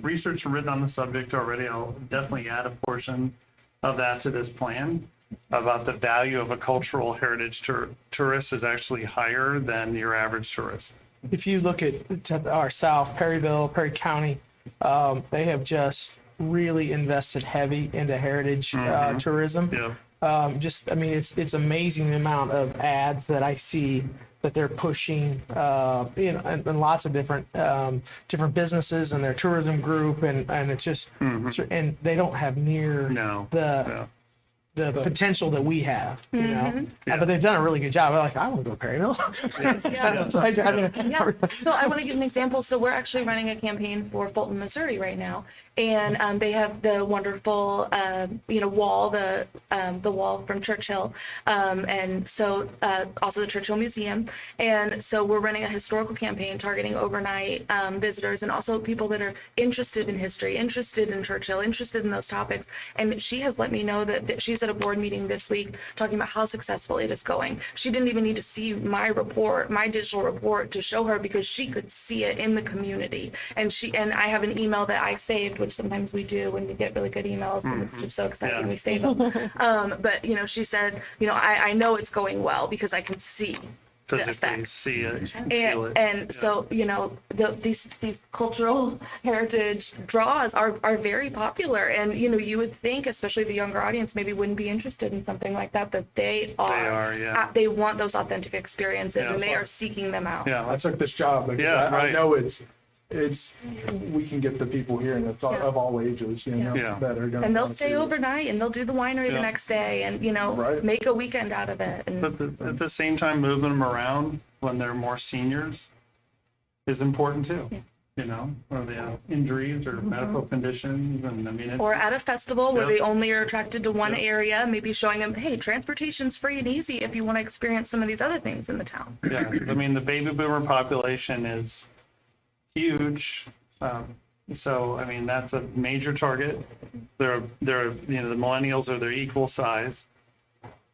[SPEAKER 6] research and written on the subject already. I'll definitely add a portion of that to this plan about the value of a cultural heritage tourist is actually higher than your average tourist.
[SPEAKER 2] If you look at to our south, Perryville, Perry County, they have just really invested heavy into heritage tourism.
[SPEAKER 6] Yeah.
[SPEAKER 2] It's amazing the amount of ads that I see that they're pushing, and lots of different businesses and their tourism group, and it's just, and they don't have near
[SPEAKER 6] No.
[SPEAKER 2] the potential that we have,
[SPEAKER 9] Mm-hmm.
[SPEAKER 2] But they've done a really good job. I'm like, I want to go to Perryville.
[SPEAKER 9] Yeah.
[SPEAKER 2] So
[SPEAKER 9] Yeah. So I want to give an example. So we're actually running a campaign for Fulton, Missouri right now, and they have the wonderful, wall, the wall from Churchill, and so also the Churchill Museum, and so we're running a historical campaign targeting overnight visitors and also people that are interested in history, interested in Churchill, interested in those topics. And she has let me know that she's at a board meeting this week talking about how successful it is going. She didn't even need to see my report, my digital report, to show her because she could see it in the community. And I have an email that I saved, which sometimes we do when we get really good emails, and it's just so exciting we save them. But she said, I know it's going well because I can see the
[SPEAKER 6] Physically
[SPEAKER 9] effects.
[SPEAKER 6] see it, feel it.
[SPEAKER 9] And so, these cultural heritage draws are very popular. And, you would think, especially the younger audience, maybe wouldn't be interested in something like that, but they are.
[SPEAKER 6] Yeah.
[SPEAKER 9] They want those authentic experiences,
[SPEAKER 6] Yeah.
[SPEAKER 9] and they are seeking them out.
[SPEAKER 6] Yeah,
[SPEAKER 1] I took this job because
[SPEAKER 6] Yeah,
[SPEAKER 1] I
[SPEAKER 6] right.
[SPEAKER 1] know it's, we can get the people here and it's of all ages,
[SPEAKER 6] Yeah.
[SPEAKER 1] that are gonna.
[SPEAKER 9] And they'll
[SPEAKER 1] wanna
[SPEAKER 9] stay
[SPEAKER 1] see this.
[SPEAKER 9] overnight, and they'll do the winery the
[SPEAKER 6] Yeah.
[SPEAKER 9] next day, and,
[SPEAKER 1] Right.
[SPEAKER 9] make a weekend out of it. And
[SPEAKER 6] But at the same time, moving them around when they're more seniors is important too. Or they have injuries or medical conditions, and
[SPEAKER 9] or at a festival where
[SPEAKER 6] Yeah.
[SPEAKER 9] they only are attracted to one
[SPEAKER 6] Yeah.
[SPEAKER 9] area, maybe showing them, hey, transportation's free and easy if you want to experience some of these other things in the town.
[SPEAKER 6] yeah, the baby boomer population is huge. So, that's a major target. The millennials are their equal size.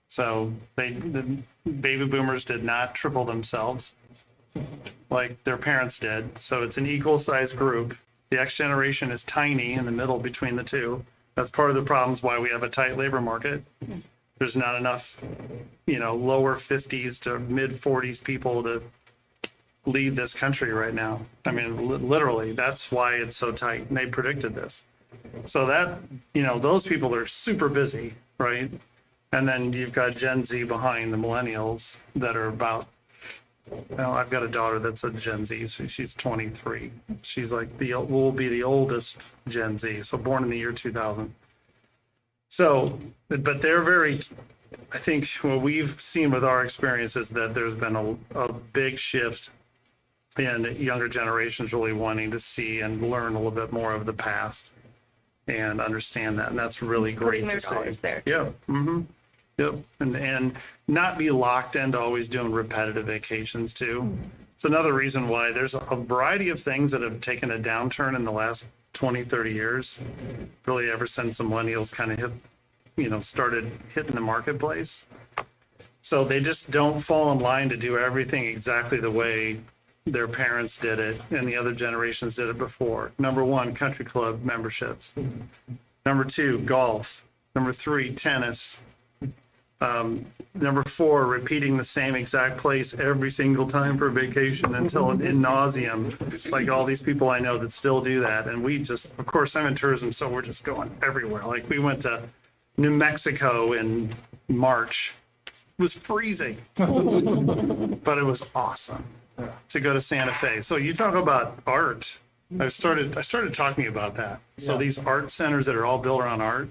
[SPEAKER 6] So the baby boomers did not triple themselves like their parents did. So it's an equal size group. The X generation is tiny in the middle between the two. That's part of the problems why we have a tight labor market. There's not enough, lower 50s to mid 40s people to lead this country right now. Literally, that's why it's so tight. And they predicted this. So that, those people are super busy, right? And then you've got Gen Z behind the millennials that are about, I've got a daughter that's a Gen Z, so she's 23. She's like will be the oldest Gen Z, so born in the year 2000. So, but they're very, I think what we've seen with our experience is that there's been a big shift in younger generations really wanting to see and learn a little bit more of the past and understand that. And that's really great
[SPEAKER 9] Putting their
[SPEAKER 6] to see.
[SPEAKER 9] dollars there.
[SPEAKER 6] Yeah. Mm-hmm. Yep. And not be locked into always doing repetitive vacations too. It's another reason why there's a variety of things that have taken a downturn in the last 20, 30 years, really ever since the millennials kind of started hitting the marketplace. So they just don't fall in line to do everything exactly the way their parents did it and the other generations did it before. Number one, country club memberships. Number two, golf. Number three, tennis. Number four, repeating the same exact place every single time for vacation until in nauseum, like all these people I know that still do that. And we just, of course, I'm in tourism, so we're just going everywhere. Like we went to New Mexico in March was freezing, but it was awesome to go to Santa Fe. So you talk about art. I started talking about that. So these art centers that are all built around art.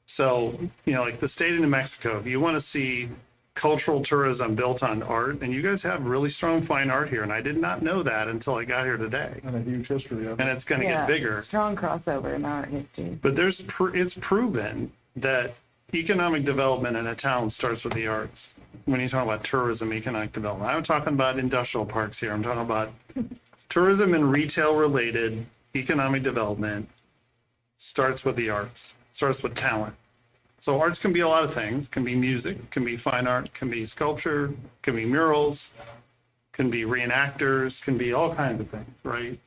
[SPEAKER 6] So, like the state of New Mexico, if you want to see cultural tourism built on art, and you guys have really strong fine art here, and I did not know that until I got here today.
[SPEAKER 1] And a huge history of
[SPEAKER 6] And
[SPEAKER 1] it.
[SPEAKER 6] it's going to get bigger.
[SPEAKER 7] Strong crossover in art history.
[SPEAKER 6] But it's proven that economic development in a town starts with the arts. When you talk about tourism, economic development, I'm talking about industrial parks here. I'm talking about tourism and retail related economic development starts with the arts, starts with talent. So arts can be a lot of things. Can be music, can be fine art, can be sculpture, can be murals, can be reenactors, can be all kinds of things, right?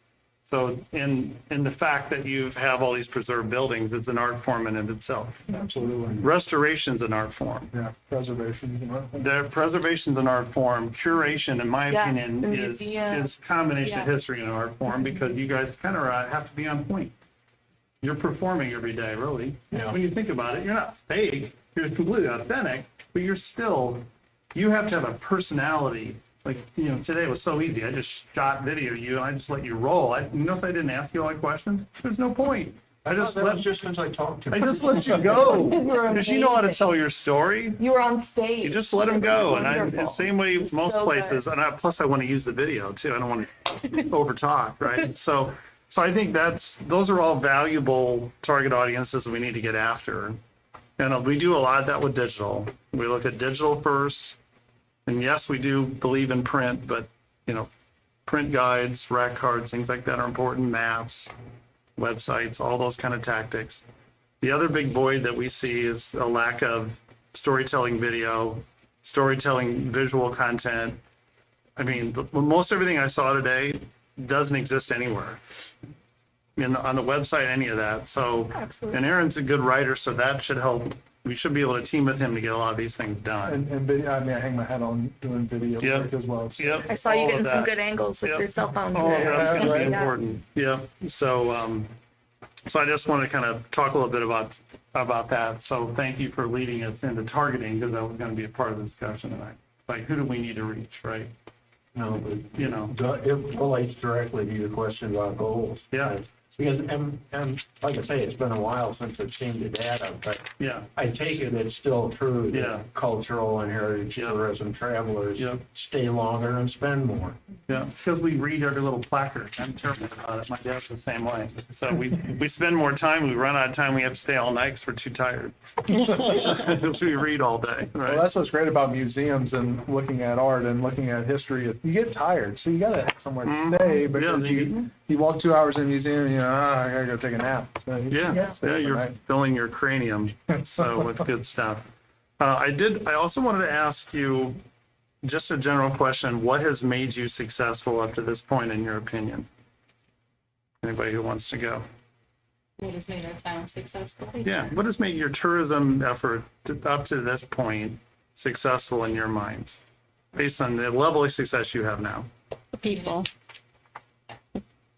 [SPEAKER 6] So in the fact that you have all these preserved buildings, it's an art form in of itself.
[SPEAKER 1] Absolutely.
[SPEAKER 6] Restoration's an art form.
[SPEAKER 1] Yeah, preservations and everything.
[SPEAKER 6] The preservation's an art form. Curation, in my
[SPEAKER 9] Yeah,
[SPEAKER 6] opinion,
[SPEAKER 9] the
[SPEAKER 6] is
[SPEAKER 9] museum.
[SPEAKER 6] a combination of
[SPEAKER 9] Yeah.
[SPEAKER 6] history and art form because you guys kind of have to be on point. You're performing every day, really. When you think about it, you're not fake. You're completely authentic, but you have to have a personality. Like, today was so easy. I just shot video you and I just let you roll. You notice I didn't ask you all the questions? There's no point. I just let
[SPEAKER 8] since I talked to
[SPEAKER 6] I just let you go.
[SPEAKER 9] were
[SPEAKER 6] Because you know how to
[SPEAKER 9] amazing.
[SPEAKER 6] tell your story.
[SPEAKER 9] You were on stage.
[SPEAKER 6] You just let them go. And
[SPEAKER 9] Wonderful.
[SPEAKER 6] same way most
[SPEAKER 9] So
[SPEAKER 6] places. And plus I want to use the video too. I don't want to over talk, right? So I think those are all valuable target audiences that we need to get after. And we do a lot of that with digital. We look at digital first. And yes, we do believe in print, but print guides, rack cards, things like that are important, maps, websites, all those kind of tactics. The other big void that we see is a lack of storytelling video, storytelling visual content. I mean, most everything I saw today doesn't exist anywhere. On the website, any of that. So,
[SPEAKER 9] Absolutely.
[SPEAKER 6] and Aaron's a good writer, so that should help. We should be able to team with him to get a lot of these things done.
[SPEAKER 1] And video, I hang my hat on doing video
[SPEAKER 6] Yep.
[SPEAKER 1] work as well. So.
[SPEAKER 6] Yep.
[SPEAKER 9] I saw you
[SPEAKER 6] all of
[SPEAKER 9] getting some
[SPEAKER 6] that.
[SPEAKER 9] good angles with
[SPEAKER 6] Yep.
[SPEAKER 9] your cell phone.
[SPEAKER 6] Oh,
[SPEAKER 9] today.
[SPEAKER 6] that's going to be
[SPEAKER 9] Yeah.
[SPEAKER 6] important. Yeah. So I just want to kind of talk a little bit about that. So thank you for leading us into targeting because that was going to be a part of the discussion tonight. Like, who do we need to reach, right?
[SPEAKER 8] No, but
[SPEAKER 6] It
[SPEAKER 8] it relates directly to your question about goals.
[SPEAKER 6] Yeah.
[SPEAKER 8] Because, and like I say, it's been a while since I've seen the data, but
[SPEAKER 6] Yeah.
[SPEAKER 8] I take it it's still true
[SPEAKER 6] Yeah.
[SPEAKER 8] that cultural and heritage tourism travelers
[SPEAKER 6] Yeah.
[SPEAKER 8] stay longer and spend more.
[SPEAKER 6] Yeah, because we read every little placard. I'm terrible about it. My dad's the same way. So we spend more time. We run out of time. We have to stay all night because we're too tired. Because we read all day,
[SPEAKER 1] Well,
[SPEAKER 6] right?
[SPEAKER 1] that's what's great about museums and looking at art and looking at history. Is you get tired, so you gotta have somewhere to stay because you walk 2 hours in a museum, I gotta go take a nap. So you-
[SPEAKER 6] Yeah, you're
[SPEAKER 1] Right.
[SPEAKER 6] filling your cranium. So with good stuff. I also wanted to ask you just a general question. What has made you successful up to this point, in your opinion? Anybody who wants to go?
[SPEAKER 3] What has made our town successful?
[SPEAKER 6] Yeah, what has made your tourism effort up to this point successful in your minds, based on the level of success you have now?
[SPEAKER 7] The people.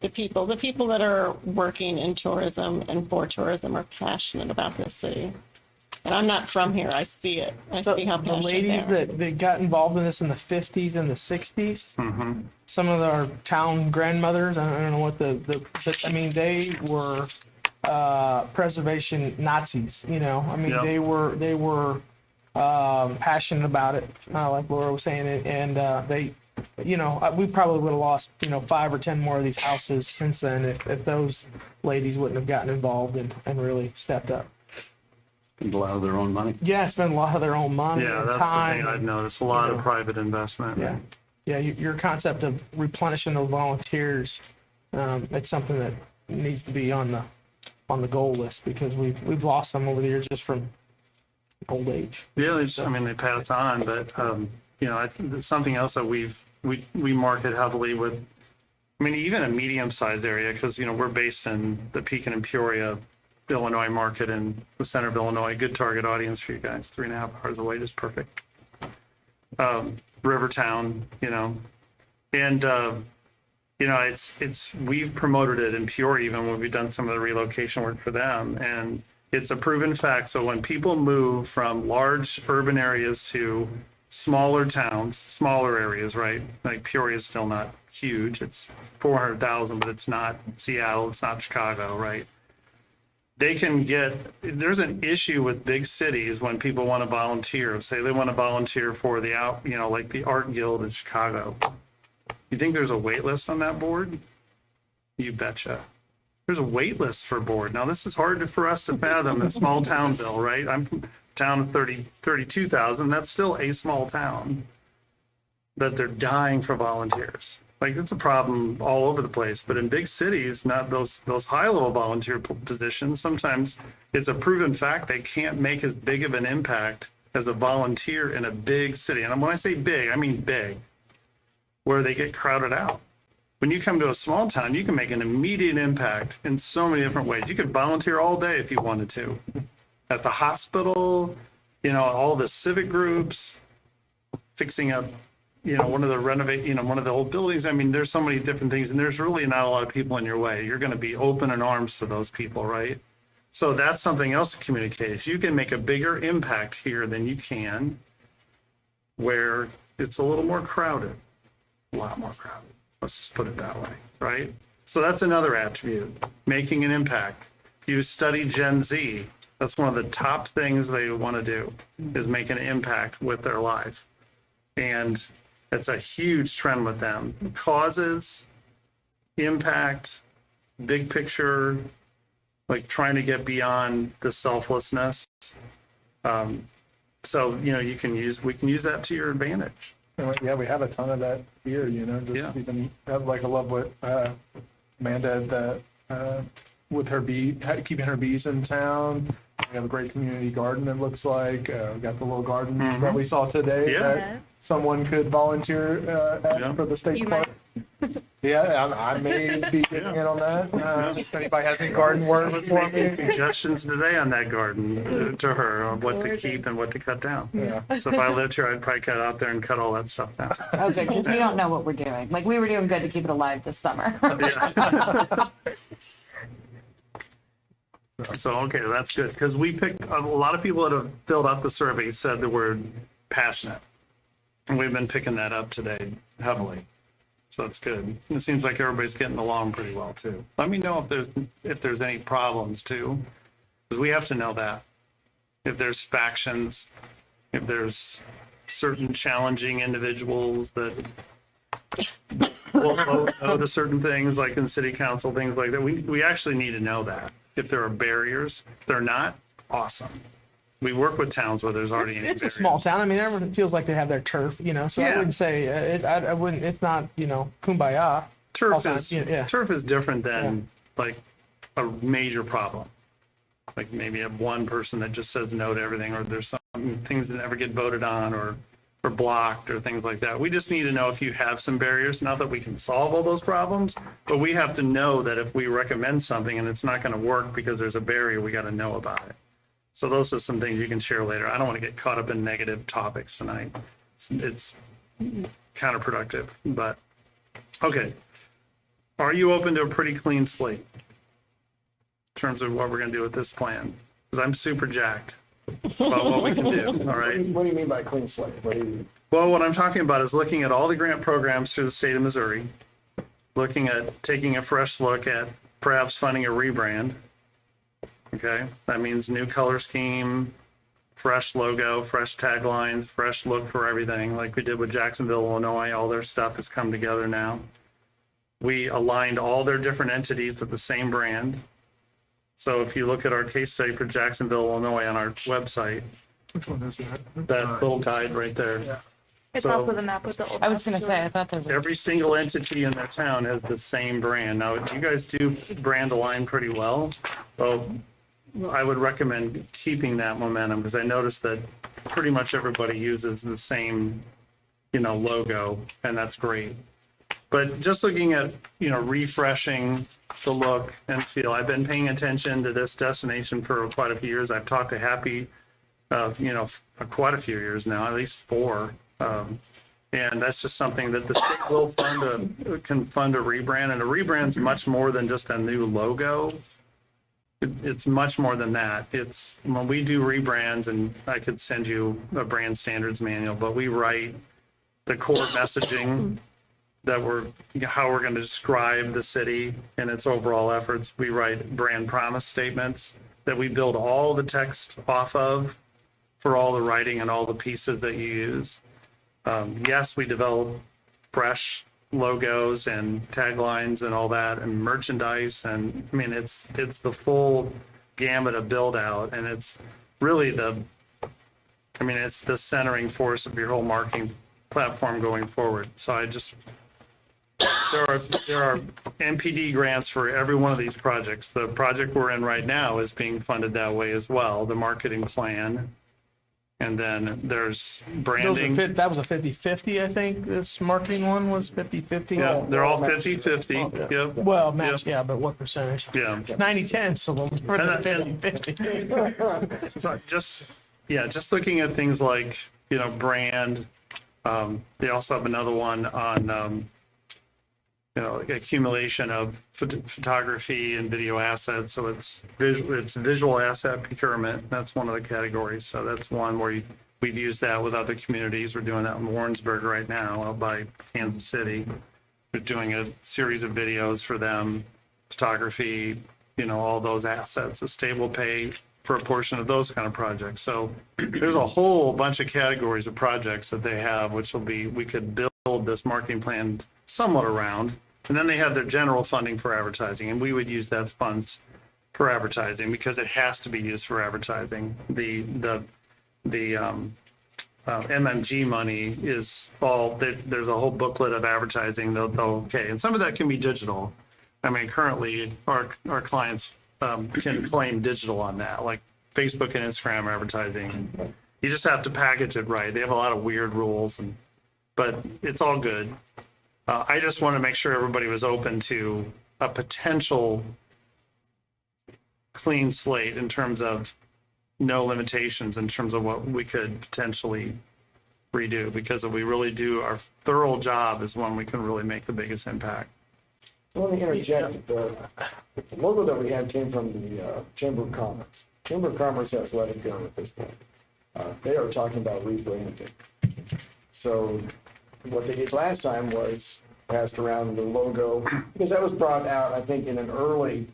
[SPEAKER 7] The people that are working in tourism and for tourism are passionate about this city. And I'm not from here. I see it. I see how
[SPEAKER 2] The
[SPEAKER 7] passionate
[SPEAKER 2] ladies
[SPEAKER 7] they are.
[SPEAKER 2] that got involved in this in the 50s and the 60s, some of our town grandmothers, I don't know what but I mean, they were preservation Nazis, I mean,
[SPEAKER 6] Yeah.
[SPEAKER 2] they were passionate about it, like Laura was saying, and they, we probably would have lost, 5 or 10 more of these houses since then if those ladies wouldn't have gotten involved and really stepped up.
[SPEAKER 10] A lot of their own money.
[SPEAKER 2] Yeah, spend a lot of their own money
[SPEAKER 6] Yeah,
[SPEAKER 2] and
[SPEAKER 6] that's the
[SPEAKER 2] time.
[SPEAKER 6] thing I've noticed, a lot of private investment.
[SPEAKER 2] Yeah, yeah. Your concept of replenishing those volunteers, it's something that needs to be on the goal list because we've lost some over the years just from old age.
[SPEAKER 6] Yeah, they pass on, but, I think that's something else that we market heavily with, even a medium-sized area, because, we're based in the Pekin and Peoria, Illinois market in the center of Illinois, good target audience for you guys, 3.5 hours away, just perfect. Rivertown, and, we've promoted it in Peoria even when we've done some of the relocation work for them. And it's a proven fact. So when people move from large urban areas to smaller towns, smaller areas, right? Like Peoria is still not huge. It's 400,000, but it's not Seattle, it's not Chicago, right? They can get, there's an issue with big cities when people want to volunteer. Say they want to volunteer for the out, you know, like the Art Guild in Chicago. You think there's a wait list on that board? You betcha. There's a wait list for board. Now, this is hard for us to fathom in small townville, right? I'm from a town of 32,000. That's still a small town. That they're dying for volunteers. Like, it's a problem all over the place. But in big cities, not those high-level volunteer positions, sometimes it's a proven fact they can't make as big of an impact as a volunteer in a big city. And when I say big, I mean big, where they get crowded out. When you come to a small town, you can make an immediate impact in so many different ways. You could volunteer all day if you wanted to. At the hospital, you know, all the civic groups, fixing up, you know, one of the old buildings. I mean, there's so many different things, and there's really not a lot of people in your way. You're going to be open in arms to those people, right? So that's something else to communicate. You can make a bigger impact here than you can where it's a little more crowded, a lot more crowded. Let's just put it that way, right? So that's another attribute, making an impact. If you study Gen Z, that's one of the top things they want to do is make an impact with their life. And it's a huge trend with them. Causes, impact, big picture, like trying to get beyond the selflessness. So, you know, we can use that to your advantage.
[SPEAKER 4] Yeah, we have a ton of that here, you know, just even, like I love what Amanda, with her keeping her bees in town. We have a great community garden, it looks like. We got the little garden that we saw today that someone could volunteer at for the state park. Yeah, I may be getting in on that. If anybody has any garden work for me.
[SPEAKER 6] Suggestions today on that garden to her on what to keep and what to cut down.
[SPEAKER 4] Yeah.
[SPEAKER 6] So if I lived here, I'd probably cut out there and cut all that stuff down.
[SPEAKER 11] Oh, good, because we don't know what we're doing. Like, we were doing good to keep it alive this summer.
[SPEAKER 6] So, okay, that's good. Because we picked, a lot of people that have filled out the survey said the word passionate. And we've been picking that up today heavily. So that's good. And it seems like everybody's getting along pretty well too. Let me know if there's any problems too, because we have to know that. If there's factions, if there's certain challenging individuals that will vote no to certain things, like in city council, things like that, we actually need to know that. If there are barriers, if they're not, awesome. We work with towns where there's already any
[SPEAKER 2] It's
[SPEAKER 6] barriers.
[SPEAKER 2] a small town. I mean, everyone feels like they have their turf, you know, so I
[SPEAKER 6] Yeah.
[SPEAKER 2] wouldn't say, I wouldn't, it's not, you know, kumbaya.
[SPEAKER 6] Turf
[SPEAKER 2] Also,
[SPEAKER 6] is
[SPEAKER 2] yeah.
[SPEAKER 6] turf is different than like a major problem. Like maybe have one person that just says no to everything, or there's some things that never get voted on or blocked or things like that. We just need to know if you have some barriers. Not that we can solve all those problems, but we have to know that if we recommend something and it's not going to work because there's a barrier, we got to know about it. So those are some things you can share later. I don't want to get caught up in negative topics tonight. It's counterproductive, but okay. Are you open to a pretty clean slate in terms of what we're going to do with this plan? Because I'm super jacked about what we can do, all right?
[SPEAKER 1] What do you mean by clean slate?
[SPEAKER 6] Well, what I'm talking about is looking at all the grant programs through the state of Missouri, looking at taking a fresh look at perhaps funding a rebrand. Okay, that means new color scheme, fresh logo, fresh taglines, fresh look for everything, like we did with Jacksonville, Illinois. All their stuff has come together now. We aligned all their different entities with the same brand. So if you look at our case study for Jacksonville, Illinois on our website,
[SPEAKER 4] Which one is that?
[SPEAKER 6] that little guide right there.
[SPEAKER 9] It's
[SPEAKER 6] So-
[SPEAKER 9] also the map with the old.
[SPEAKER 11] I was going to say, I thought there was.
[SPEAKER 6] Every single entity in their town has the same brand. Now, you guys do brand align pretty well. Well, I would recommend keeping that momentum because I noticed that pretty much everybody uses the same, you know, logo, and that's great. But just looking at, you know, refreshing the look and feel. I've been paying attention to this destination for quite a few years. I've talked to Happy, you know, for quite a few years now, at least 4. And that's just something that the state will can fund a rebrand. And a rebrand's much more than just a new logo. It's much more than that. It's when we do rebrands, and I could send you a brand standards manual, but we write the core messaging that how we're going to describe the city and its overall efforts. We write brand promise statements that we build all the text off of for all the writing and all the pieces that you use. Yes, we develop fresh logos and taglines and all that and merchandise. And I mean, it's the full gamut of build out, and it's really it's the centering force of your whole marketing platform going forward. So there are MPD grants for every one of these projects. The project we're in right now is being funded that way as well, the marketing plan. And then there's branding.
[SPEAKER 2] That was a 50-50, I think. This marketing one was 50-50.
[SPEAKER 6] Yeah, they're all 50-50. Yep.
[SPEAKER 2] Well, match, yeah, but what percentage?
[SPEAKER 6] Yeah.
[SPEAKER 2] 90-10, so we're 50-50.
[SPEAKER 6] So just looking at things like, brand. They also have another one on, accumulation of photography and video assets. So it's visual asset procurement. That's one of the categories. So that's one where we've used that with other communities. We're doing that in Warrensburg right now, out by Kansas City. We're doing a series of videos for them, photography, all those assets, a stable pay for a portion of those kind of projects. So there's a whole bunch of categories of projects that they have, which we could build this marketing plan somewhat around. And then they have their general funding for advertising, and we would use that funds for advertising because it has to be used for advertising. The MMG money is there's a whole booklet of advertising. Okay, and some of that can be digital. I mean, currently our clients can claim digital on that, like Facebook and Instagram advertising. You just have to package it right. They have a lot of weird rules, but it's all good. I just want to make sure everybody was open to a potential clean slate in terms of no limitations in terms of what we could potentially redo, because if we really do our thorough job is when we can really make the biggest impact.
[SPEAKER 1] So let me interject. The logo that we had came from the Chamber of Commerce. Chamber of Commerce has let it go at this point. They are talking about rebranding. So what they did last time was passed around the logo, because that was brought out, I think, in an early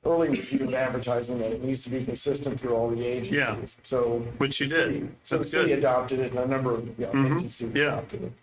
[SPEAKER 1] review of advertising, that it needs to be consistent through all the agencies.
[SPEAKER 6] Yeah.
[SPEAKER 1] So
[SPEAKER 6] Which you did.
[SPEAKER 1] So the city adopted it, and a number of agencies adopted it.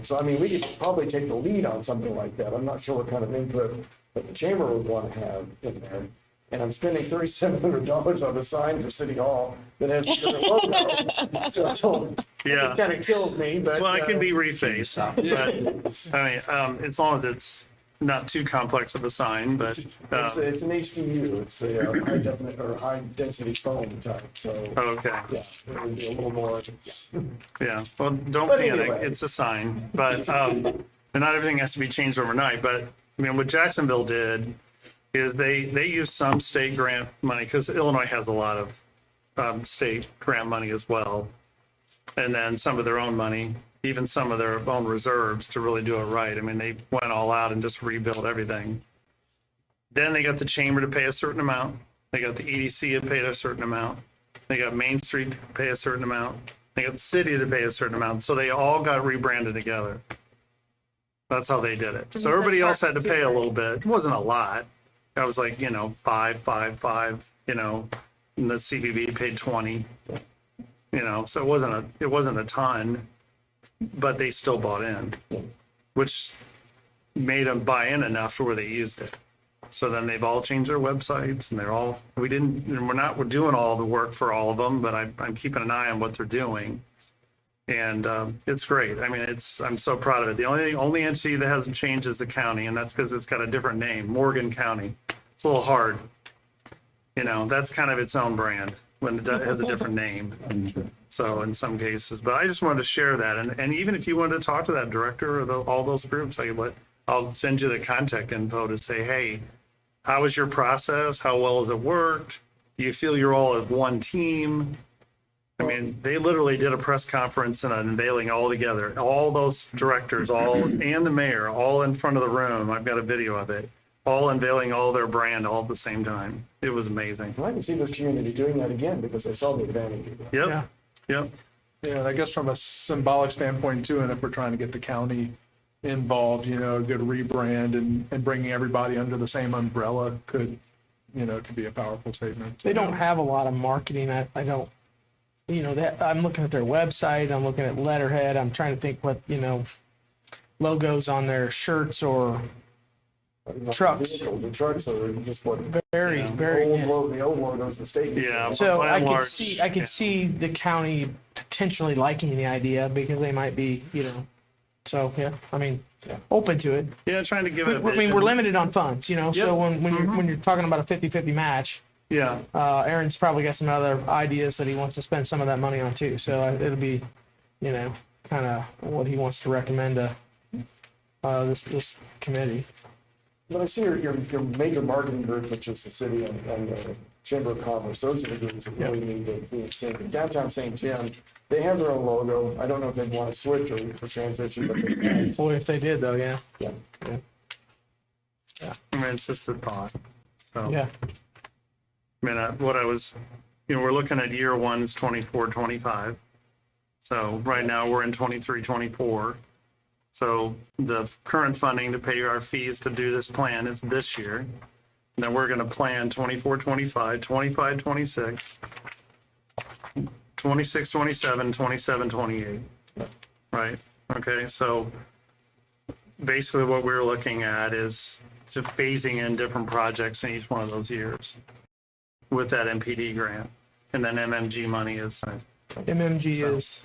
[SPEAKER 1] So I mean, we could probably take the lead on something like that. I'm not sure what kind of input that the chamber would want to have in there. And I'm spending $3,700 on a sign for City Hall that has a different logo. So
[SPEAKER 6] Yeah.
[SPEAKER 1] it kind of kills me, but.
[SPEAKER 6] Well, it can be refaced, but I mean, as long as it's not too complex of a sign, but
[SPEAKER 1] It's an HDU, it's a high definite or high density phone type, so.
[SPEAKER 6] okay.
[SPEAKER 1] Yeah, it would be a little more,
[SPEAKER 6] Yeah, well, don't
[SPEAKER 1] But
[SPEAKER 6] panic,
[SPEAKER 1] anyway.
[SPEAKER 6] it's a sign, but and not everything has to be changed overnight. But I mean, what Jacksonville did is they use some state grant money, because Illinois has a lot of state grant money as well, and then some of their own money, even some of their own reserves to really do it right. I mean, they went all out and just rebuilt everything. Then they got the chamber to pay a certain amount. They got the EDC to pay a certain amount. They got Main Street to pay a certain amount. They got the city to pay a certain amount. So they all got rebranded together. That's how they did it. So everybody else had to pay a little bit. It wasn't a lot. That was like, 5, 5, 5, and the CBB paid 20, so it wasn't a ton, but they still bought in, which made them buy in enough to where they used it. So then they've all changed their websites, and we're doing all the work for all of them, but I'm keeping an eye on what they're doing. And it's great. I mean, I'm so proud of it. The only entity that hasn't changed is the county, and that's because it's got a different name, Morgan County. It's a little hard. That's kind of its own brand when it has a different name. So in some cases, but I just wanted to share that. And even if you wanted to talk to that director or all those groups, I'll send you the contact info to say, hey, how was your process? How well has it worked? Do you feel you're all as one team? I mean, they literally did a press conference and an unveiling all together. All those directors, and the mayor, all in front of the room. I've got a video of it. all unveiling all their brand all at the same time. It was amazing.
[SPEAKER 1] I'd like to see this community doing that again because they saw the advantage of it.
[SPEAKER 6] Yep,
[SPEAKER 2] Yeah.
[SPEAKER 6] yep.
[SPEAKER 4] Yeah, and I guess from a symbolic standpoint too, and if we're trying to get the county involved, a good rebrand and bringing everybody under the same umbrella could be a powerful statement.
[SPEAKER 2] They don't have a lot of marketing. I don't, that I'm looking at their website, I'm looking at letterhead, I'm trying to think what, logos on their shirts or trucks.
[SPEAKER 1] The trucks are just what,
[SPEAKER 2] Very, very.
[SPEAKER 1] the old logos the state. used to
[SPEAKER 6] Yeah.
[SPEAKER 1] have.
[SPEAKER 2] So
[SPEAKER 6] By
[SPEAKER 2] I
[SPEAKER 6] and
[SPEAKER 2] could
[SPEAKER 6] large,
[SPEAKER 2] see, I could
[SPEAKER 6] yeah.
[SPEAKER 2] see the county potentially liking the idea because they might be, so, yeah, I mean, open to it.
[SPEAKER 6] Yeah, trying to give it a
[SPEAKER 2] I mean,
[SPEAKER 6] vision.
[SPEAKER 2] we're limited on funds, so
[SPEAKER 6] Yep.
[SPEAKER 2] when you're talking about a 50-50 match,
[SPEAKER 6] Yeah,
[SPEAKER 2] Aaron's probably got some other ideas that he wants to spend some of that money on too. So it'll be, kind of what he wants to recommend to this committee.
[SPEAKER 1] But I see your major marketing group, which is the city and the Chamber of Commerce, those are the groups that really need to be in sync. Downtown St. Jim, they have their own logo. I don't know if they'd want to switch or transition, but they,
[SPEAKER 2] Boy, if they did though, yeah.
[SPEAKER 1] yeah.
[SPEAKER 6] I mean, it's just a thought. So,
[SPEAKER 2] Yeah.
[SPEAKER 6] I mean, what I was, we're looking at year one is 24, 25. So right now we're in 23, 24. So the current funding to pay our fees to do this plan is this year. And then we're going to plan 24, 25, 25, 26, 26, 27, 27, 28. Right? Okay. So basically what we're looking at is just phasing in different projects in each one of those years with that MPD grant. And then MMG money is,
[SPEAKER 2] MMG is,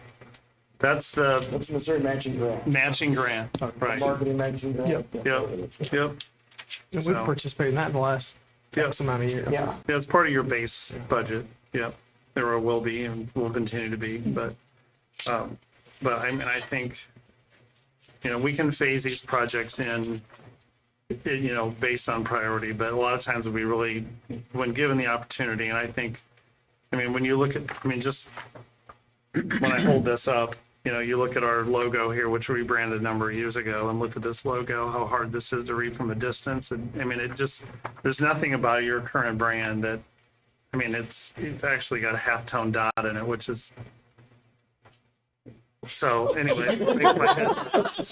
[SPEAKER 6] that's the
[SPEAKER 1] That's the Missouri matching grant.
[SPEAKER 6] matching grant, right?
[SPEAKER 1] Marketing matching grant.
[SPEAKER 6] Yep.
[SPEAKER 2] we've
[SPEAKER 6] So-
[SPEAKER 2] participated in that in the last X amount of years.
[SPEAKER 1] Yeah.
[SPEAKER 6] Yeah, it's part of your base budget. Yep. There will be and will continue to be, but I mean, I think, we can phase these projects in, based on priority, but a lot of times we really, when given the opportunity, and I think, when you look at, just when I hold this up, you look at our logo here, which we branded a number of years ago, and look at this logo, how hard this is to read from a distance. And there's nothing about your current brand that, it's actually got a halftone dot in it, which is, so anyway, it's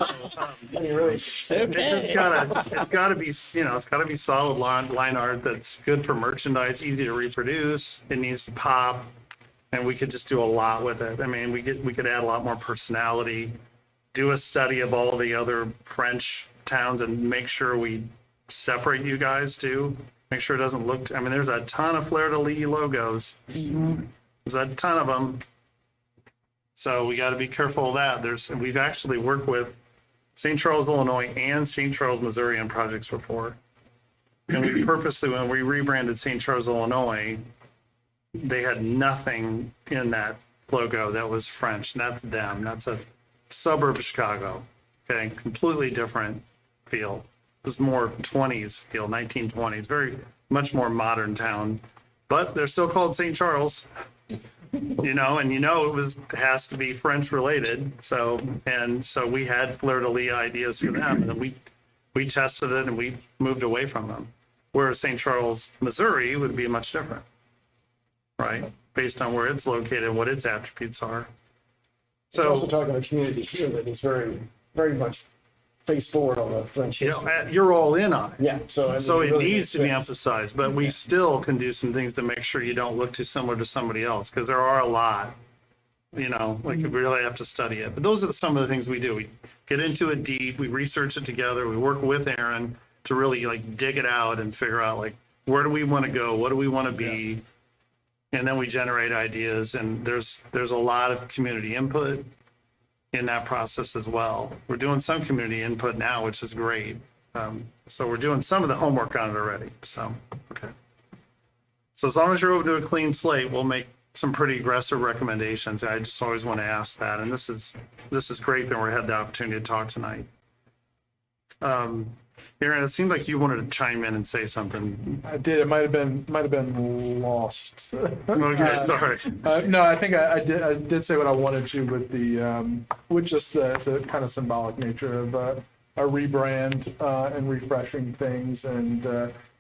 [SPEAKER 6] gotta be solid line art that's good for merchandise, easy to reproduce. It needs to pop. And we could just do a lot with it. We could add a lot more personality, do a study of all the other French towns and make sure we separate you guys too. Make sure it doesn't look, there's a ton of fleur-de-lis logos. There's a ton of them. So we got to be careful of that. We've actually worked with St. Charles, Illinois and St. Charles, Missouri on projects before. And we purposely, when we rebranded St. Charles, Illinois, they had nothing in that logo that was French. And that's them. That's a suburb of Chicago. Okay, completely different feel. It was more 20s feel, 1920s, very much more modern town. But they're still called St. Charles, it has to be French related. So we had fleur-de-lis ideas for them, and then we tested it and we moved away from them. Whereas St. Charles, Missouri would be much different. Right, based on where it's located and what its attributes are.
[SPEAKER 1] So also
[SPEAKER 6] So,
[SPEAKER 1] talking about a community here that is very, very much face forward on the French history.
[SPEAKER 6] you're all in on it.
[SPEAKER 1] Yeah, so.
[SPEAKER 6] So it
[SPEAKER 1] really
[SPEAKER 6] needs
[SPEAKER 1] makes
[SPEAKER 6] to be
[SPEAKER 1] sense.
[SPEAKER 6] emphasized, but we still can do some things to make sure you don't look too similar to somebody else, because there are a lot, we really have to study it. But those are some of the things we do. We get into it deep, we research it together, we work with Aaron to really dig it out and figure out where do we want to go? What do we want to be? And then we generate ideas, and there's a lot of community input in that process as well. We're doing some community input now, which is great. So we're doing some of the homework on it already. So, okay. So as long as you're open to a clean slate, we'll make some pretty aggressive recommendations. I just always want to ask that, and this is great that we had the opportunity to talk tonight. Aaron, it seemed like you wanted to chime in and say something.
[SPEAKER 4] I did. It might have been lost.
[SPEAKER 6] Okay, sorry.
[SPEAKER 4] No, I think I did say what I wanted to with just the kind of symbolic nature rebrand and refreshing things. And,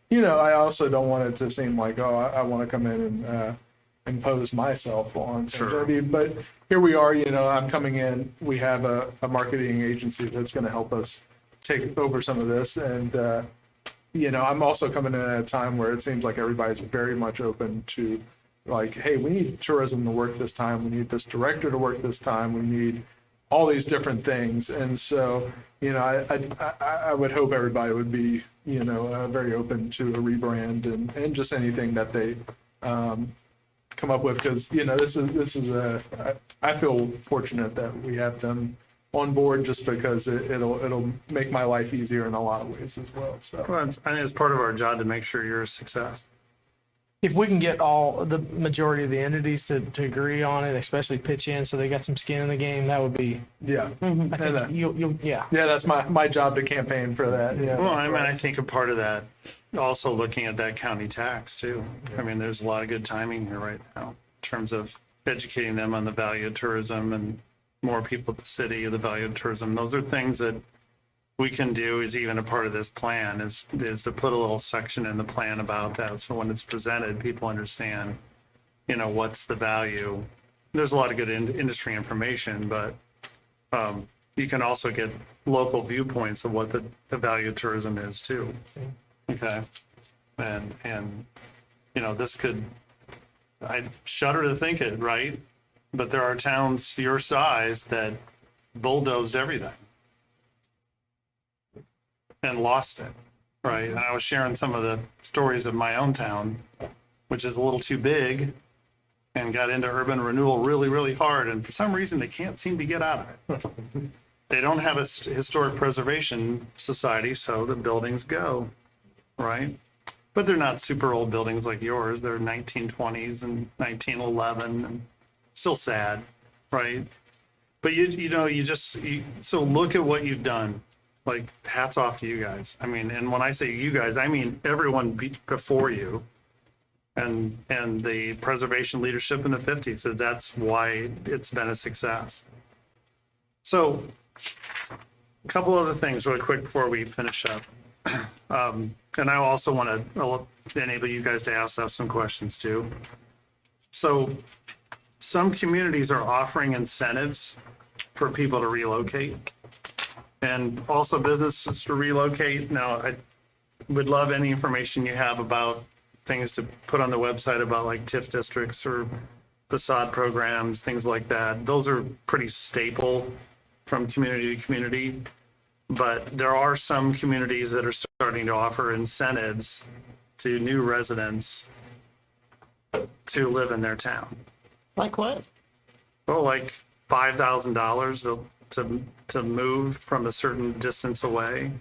[SPEAKER 4] I also don't want it to seem like, oh, I want to come in and impose myself on Genevieve. But here we are, I'm coming in. We have a marketing agency that's going to help us take over some of this. And, I'm also coming in at a time where it seems like everybody's very much open to like, hey, we need tourism to work this time. We need this director to work this time. We need all these different things. And so, I would hope everybody would be, very open to a rebrand and just anything that they come up with. Because, I feel fortunate that we have them on board just because it'll make my life easier in a lot of ways as well. So
[SPEAKER 6] Well, I think it's part of our job to make sure you're a success.
[SPEAKER 2] If we can get all the majority of the entities to agree on it, especially pitch in, so they got some skin in the game, that would be,
[SPEAKER 4] yeah,
[SPEAKER 2] I think you'll,
[SPEAKER 4] yeah, that's my job to campaign for that. Yeah.
[SPEAKER 6] Well, I think a part of that, also looking at that county tax too. I mean, there's a lot of good timing here right now in terms of educating them on the value of tourism and more people at the city of the value of tourism. Those are things that we can do is even a part of this plan is to put a little section in the plan about that. So when it's presented, people understand, what's the value. There's a lot of good industry information, but you can also get local viewpoints of what the value of tourism is too. Okay. And this could, I shudder to think it, right? But there are towns your size that bulldozed everything and lost it, right? And I was sharing some of the stories of my own town, which is a little too big and got into urban renewal really, really hard. And for some reason, they can't seem to get out of it. They don't have a historic preservation society, so the buildings go, right? But they're not super old buildings like yours. They're 1920s and 1911 and still sad, right? But so look at what you've done. Like, hats off to you guys. I mean, and when I say you guys, I mean everyone before you and the preservation leadership in the 50s. So that's why it's been a success. So a couple other things really quick before we finish up. And I also want to enable you guys to ask us some questions too. So some communities are offering incentives for people to relocate. And also businesses to relocate. Now, I would love any information you have about things to put on the website about like TIF districts or facade programs, things like that. Those are pretty staple from community to community. But there are some communities that are starting to offer incentives to new residents to live in their town.
[SPEAKER 7] Like what?
[SPEAKER 6] Well, like $5,000 to move from a certain distance away.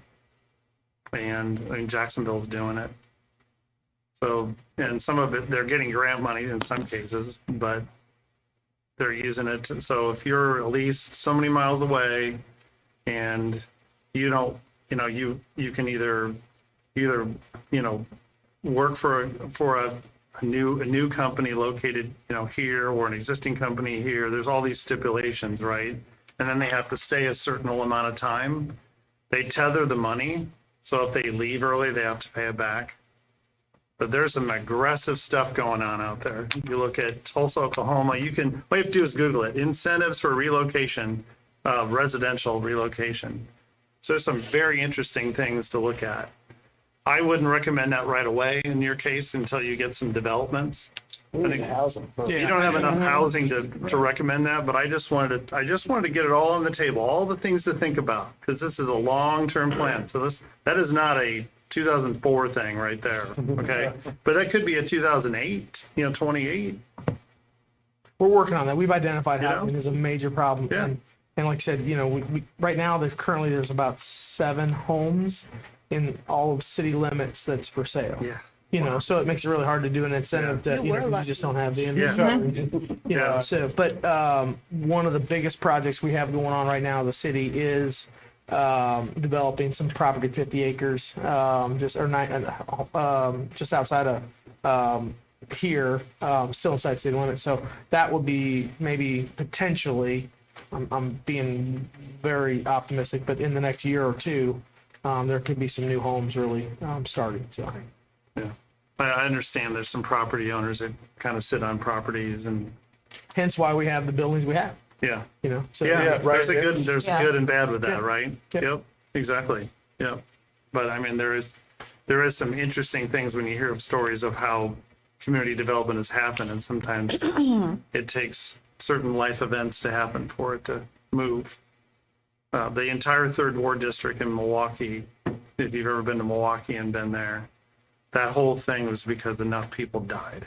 [SPEAKER 6] And I mean, Jacksonville's doing it. So, and some of it, they're getting grant money in some cases, but they're using it. So if you're at least so many miles away and you don't, you can either work for a new company located, here, or an existing company here. There's all these stipulations, right? And then they have to stay a certain amount of time. They tether the money. So if they leave early, they have to pay it back. But there's some aggressive stuff going on out there. You look at Tulsa, Oklahoma, all you have to do is Google it. Incentives for relocation, residential relocation. So there's some very interesting things to look at. I wouldn't recommend that right away in your case until you get some developments. I think
[SPEAKER 1] Housing.
[SPEAKER 6] you don't have enough housing to recommend that, but I just wanted to get it all on the table, all the things to think about, because this is a long-term plan. So that is not a 2004 thing right there, okay? But that could be a 2008, 28.
[SPEAKER 2] we're working on that. We've identified
[SPEAKER 6] You know?
[SPEAKER 2] housing as a major problem.
[SPEAKER 6] Yeah.
[SPEAKER 2] And like I said, we right now there's about 7 homes in all of city limits that's for sale.
[SPEAKER 6] Yeah.
[SPEAKER 2] So it makes it really hard to do an incentive that,
[SPEAKER 9] Yeah, we're
[SPEAKER 2] you
[SPEAKER 9] lucky.
[SPEAKER 2] just don't have the
[SPEAKER 6] Yeah.
[SPEAKER 2] infrastructure.
[SPEAKER 6] Yeah.
[SPEAKER 2] So, but one of the biggest projects we have going on right now, the city is developing some property, 50 acres, just outside of here, still inside city limits. So that would be maybe potentially I'm being very optimistic, but in the next year or two, there could be some new homes really starting. So
[SPEAKER 6] Yeah. I understand there's some property owners that kind of sit on properties and,
[SPEAKER 2] hence why we have the buildings we have.
[SPEAKER 6] yeah.
[SPEAKER 2] You know, so
[SPEAKER 6] Yeah, there's a good,
[SPEAKER 11] Yeah.
[SPEAKER 6] a good and bad with that,
[SPEAKER 2] Yeah.
[SPEAKER 6] right?
[SPEAKER 2] Yep.
[SPEAKER 6] Yep, exactly. Yep. But I mean, there is some interesting things when you hear of stories of how community development has happened, and sometimes it takes certain life events to happen for it to move. The entire Third Ward District in Milwaukee, if you've ever been to Milwaukee and been there, that whole thing was because enough people died.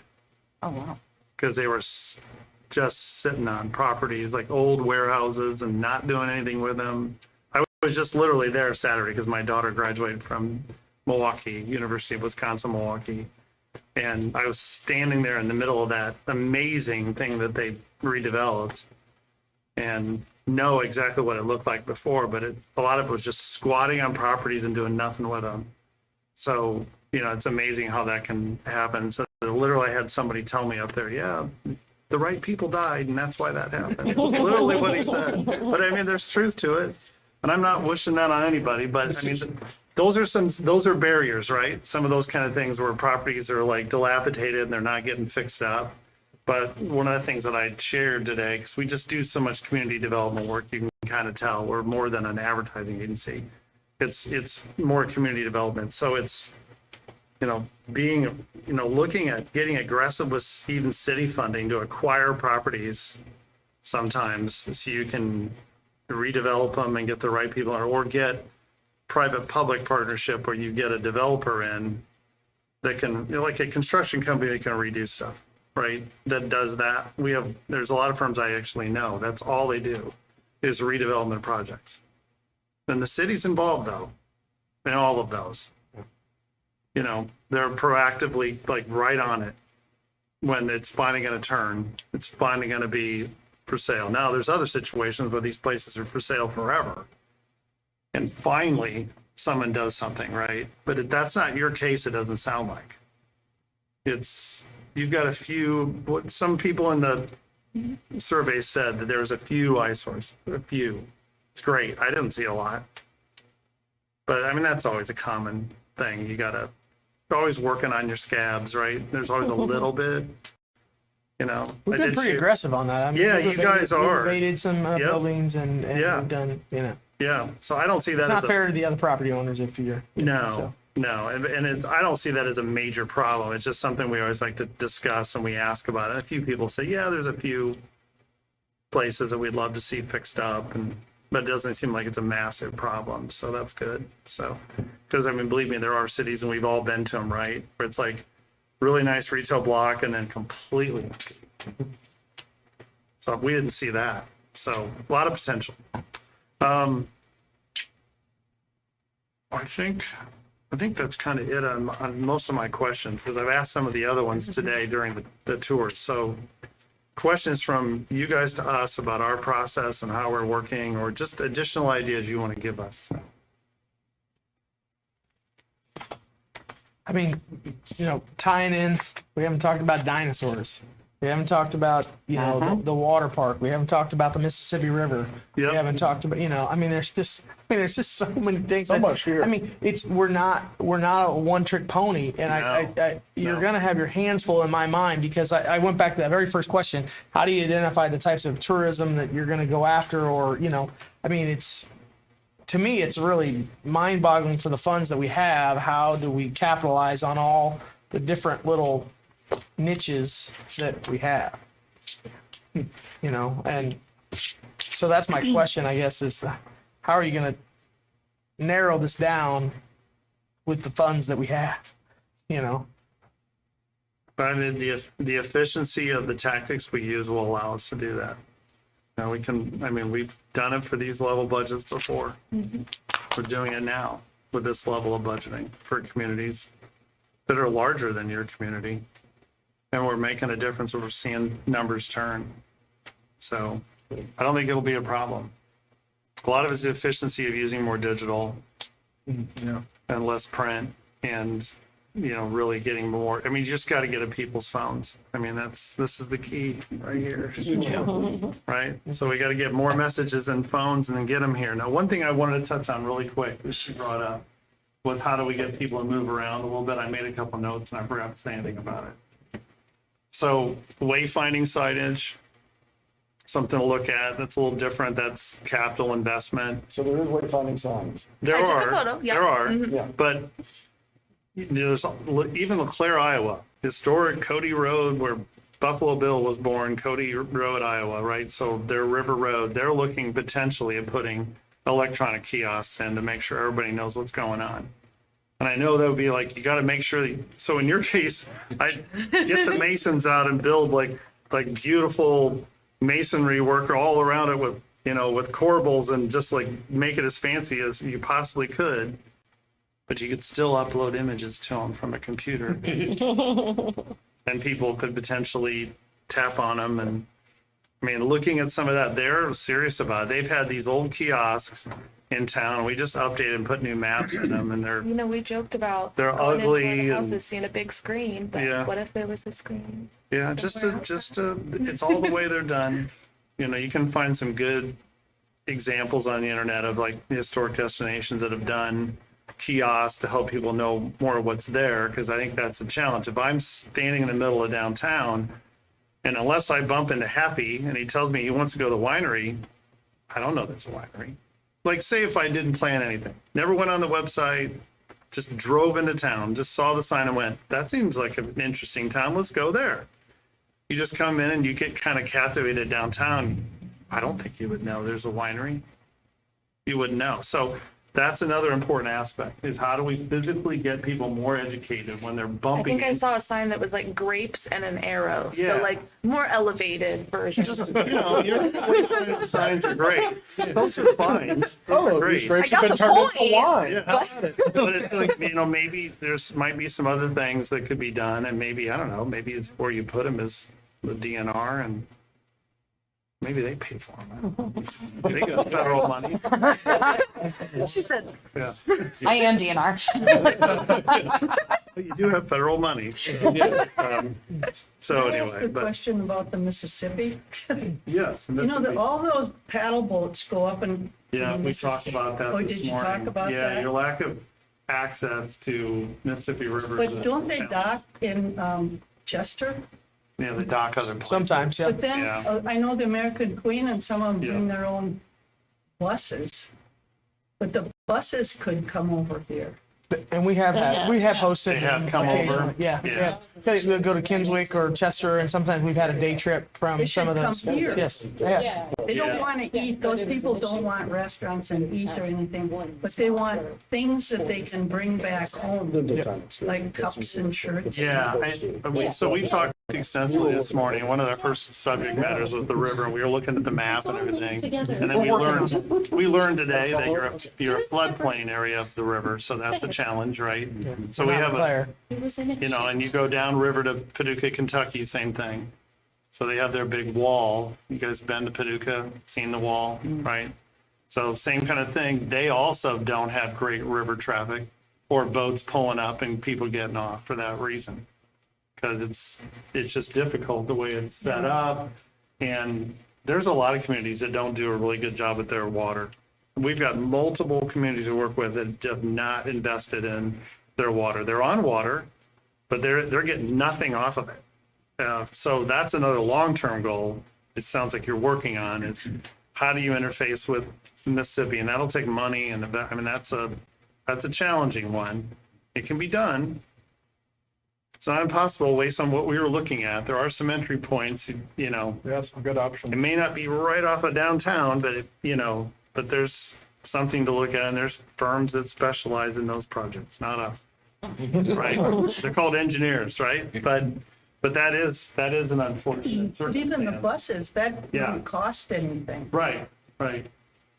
[SPEAKER 11] Oh, wow.
[SPEAKER 6] Because they were just sitting on properties like old warehouses and not doing anything with them. I was just literally there Saturday because my daughter graduated from Milwaukee, University of Wisconsin, Milwaukee. And I was standing there in the middle of that amazing thing that they redeveloped and know exactly what it looked like before, but a lot of it was just squatting on properties and doing nothing with them. So, you know, it's amazing how that can happen. So literally I had somebody tell me up there, yeah, the right people died and that's why that happened. It's literally what he said. But I mean, there's truth to it. And I'm not wishing that on anybody, but I mean, those are barriers, right? Some of those kind of things where properties are like dilapidated and they're not getting fixed up. But one of the things that I shared today, because we just do so much community development work, you can kind of tell we're more than an advertising agency. It's more community development. So it's, you know, being, you know, looking at getting aggressive with even city funding to acquire properties sometimes so you can redevelop them and get the right people, or get private-public partnership where you get a developer in that can, you know, like a construction company that can redo stuff, right? That does that. There's a lot of firms I actually know, that's all they do is redevelopment projects. And the city's involved though, in all of those. You know, they're proactively like right on it when it's finally going to turn, it's finally going to be for sale. Now there's other situations where these places are for sale forever. And finally, someone does something, right? But if that's not your case, it doesn't sound like. You've got a few, what some people in the survey said that there's a few eyesores, a few. It's great. I didn't see a lot. But I mean, that's always a common thing. You're always working on your scabs, right? There's always a little bit, you know.
[SPEAKER 2] We've been pretty aggressive on that. I mean,
[SPEAKER 6] Yeah,
[SPEAKER 2] we've
[SPEAKER 6] you guys are.
[SPEAKER 2] renovated some
[SPEAKER 6] Yep.
[SPEAKER 2] buildings and
[SPEAKER 6] Yeah.
[SPEAKER 2] we've done, you know.
[SPEAKER 6] Yeah, so I don't see that
[SPEAKER 2] It's
[SPEAKER 6] as
[SPEAKER 2] not fair to the other property owners if you're.
[SPEAKER 6] No, and I don't see that as a major problem. It's just something we always like to discuss and we ask about it. A few people say, yeah, there's a few places that we'd love to see fixed up, but it doesn't seem like it's a massive problem, so that's good. So, because I mean, believe me, there are cities, and we've all been to them, right? Where it's like really nice retail block and then completely empty. So we didn't see that. So a lot of potential. I think that's kind of it on most of my questions, because I've asked some of the other ones today during the tour. So questions from you guys to us about our process and how we're working, or just additional ideas you want to give us.
[SPEAKER 2] I mean, you know, tying in, we haven't talked about dinosaurs. We haven't talked about, you know, the water park. We haven't talked about the Mississippi River.
[SPEAKER 6] Yep.
[SPEAKER 2] We haven't talked about, you know, I mean, there's just so many things.
[SPEAKER 1] So much here.
[SPEAKER 2] I mean, we're not a one-trick pony, and you're
[SPEAKER 6] No.
[SPEAKER 2] gonna have your hands full in my mind, because I went back to that very first question. How do you identify the types of tourism that you're gonna go after, or, you know, I mean, to me, it's really mind-boggling for the funds that we have. How do we capitalize on all the different little niches that we have? You know, and so that's my question, I guess, is how are you going to narrow this down with the funds that we have, you know?
[SPEAKER 6] But I mean, the efficiency of the tactics we use will allow us to do that. Now we've done it for these level budgets before. We're doing it now with this level of budgeting for communities that are larger than your community. And we're making a difference. We're seeing numbers turn. So I don't think it'll be a problem. A lot of it's the efficiency of using more digital, you know, and less print, and really getting more. I mean, you just got to get at people's phones. I mean, this is the key right here. Right? So we got to get more messages and phones and then get them here. Now, one thing I wanted to touch on really quick, that she brought up, was how do we get people to move around a little bit. I made a couple notes and I forgot to say anything about it. So wayfinding signage, something to look at. That's a little different. That's capital investment.
[SPEAKER 1] So there is wayfinding signs.
[SPEAKER 6] There
[SPEAKER 9] I took a
[SPEAKER 6] are,
[SPEAKER 9] photo, yeah.
[SPEAKER 6] there are,
[SPEAKER 1] Yeah.
[SPEAKER 6] but there's even LeClaire, Iowa, historic Cody Road where Buffalo Bill was born, Cody Road, Iowa, right? So their River Road, they're looking potentially at putting electronic kiosks in to make sure everybody knows what's going on. And I know that would be like, you got to make sure that, so in your case, I get the masons out and build like beautiful masonry work all around it with, with corbels and just like make it as fancy as you possibly could. But you could still upload images to them from a computer. And people could potentially tap on them. And I mean, looking at some of that, they're serious about it. They've had these old kiosks in town. We just updated and put new maps in them, and they're,
[SPEAKER 9] We joked about
[SPEAKER 6] they're
[SPEAKER 9] going into
[SPEAKER 6] ugly
[SPEAKER 9] one of the
[SPEAKER 6] and-
[SPEAKER 9] houses, seeing a big screen, but
[SPEAKER 6] Yeah.
[SPEAKER 9] what if there was a screen?
[SPEAKER 6] yeah, it's all the way they're done. You can find some good examples on the internet of like historic destinations that have done kiosks to help people know more of what's there, because I think that's a challenge. If I'm standing in the middle of downtown, and unless I bump into Happy and he tells me he wants to go to the winery, I don't know there's a winery. Like, say if I didn't plan anything, never went on the website, just drove into town, just saw the sign and went, that seems like an interesting town, let's go there. You just come in and you get kind of captivated downtown. I don't think you would know there's a winery. You wouldn't know. So that's another important aspect, is how do we physically get people more educated when they're
[SPEAKER 9] I
[SPEAKER 6] bumping
[SPEAKER 9] think I
[SPEAKER 6] into
[SPEAKER 9] saw a sign that was like grapes and an arrow,
[SPEAKER 6] Yeah.
[SPEAKER 9] so like more elevated version.
[SPEAKER 6] just, your signs are great. Those are fine. Those are great.
[SPEAKER 9] I got the point.
[SPEAKER 6] Yeah. But it's like, maybe might be some other things that could be done, and maybe, I don't know, maybe it's where you put them is the DNR, and maybe they pay for them. They got federal money.
[SPEAKER 9] She said,
[SPEAKER 6] Yeah.
[SPEAKER 11] I am DNR.
[SPEAKER 6] But you do have federal money. So
[SPEAKER 5] Can I ask
[SPEAKER 6] anyway,
[SPEAKER 5] a
[SPEAKER 6] but
[SPEAKER 5] question about the Mississippi?
[SPEAKER 6] yes. and
[SPEAKER 5] All those paddle boats go up and.
[SPEAKER 6] Yeah, we talked about that
[SPEAKER 5] Oh,
[SPEAKER 6] this
[SPEAKER 5] did you
[SPEAKER 6] morning.
[SPEAKER 5] talk about
[SPEAKER 6] Yeah,
[SPEAKER 5] that?
[SPEAKER 6] your lack of access to Mississippi River.
[SPEAKER 5] But don't they dock in Chester?
[SPEAKER 6] Yeah, they dock other places.
[SPEAKER 2] Sometimes, yeah.
[SPEAKER 5] But then,
[SPEAKER 6] Yeah.
[SPEAKER 5] I know the American Queen and some of them bring
[SPEAKER 6] Yeah.
[SPEAKER 5] their own buses. But the buses could come over here.
[SPEAKER 2] And we have hosted.
[SPEAKER 6] They have
[SPEAKER 2] them
[SPEAKER 6] come
[SPEAKER 2] occasionally.
[SPEAKER 6] over.
[SPEAKER 2] Yeah,
[SPEAKER 6] Yeah.
[SPEAKER 2] yeah. We'll go to Kinswick or Chester, and sometimes we've had a day trip from
[SPEAKER 5] They
[SPEAKER 2] some of
[SPEAKER 5] should
[SPEAKER 2] those.
[SPEAKER 5] come here.
[SPEAKER 2] Yes, yeah.
[SPEAKER 5] They
[SPEAKER 6] Yeah.
[SPEAKER 5] don't want to eat, those people don't want restaurants and eat or anything, but they want things that they can bring back home, like cups and shirts.
[SPEAKER 6] Yeah, so we talked extensively this morning. One of our first subject matters was the river. We were looking at the map and everything. And then we learned today that you're a floodplain area of the river, so that's a challenge, right? So we have
[SPEAKER 2] Claire.
[SPEAKER 6] and you go downriver to Paducah, Kentucky, same thing. So they have their big wall. You guys been to Paducah, seen the wall, right? So same kind of thing. They also don't have great river traffic or boats pulling up and people getting off for that reason. Because it's just difficult the way it's set up. And there's a lot of communities that don't do a really good job with their water. We've got multiple communities to work with that have not invested in their water. They're on water, but they're getting nothing off of it. So that's another long-term goal. It sounds like you're working on is how do you interface with Mississippi, and that'll take money. And that's a challenging one. It can be done. It's not impossible based on what we were looking at. There are some entry points.
[SPEAKER 1] Yeah, some good options.
[SPEAKER 6] It may not be right off of downtown, but but there's something to look at, and there's firms that specialize in those projects, not us. Right? They're called engineers, right? But that is an unfortunate
[SPEAKER 5] But even the
[SPEAKER 6] circumstance.
[SPEAKER 5] buses, that
[SPEAKER 6] Yeah.
[SPEAKER 5] don't cost anything.
[SPEAKER 6] Right.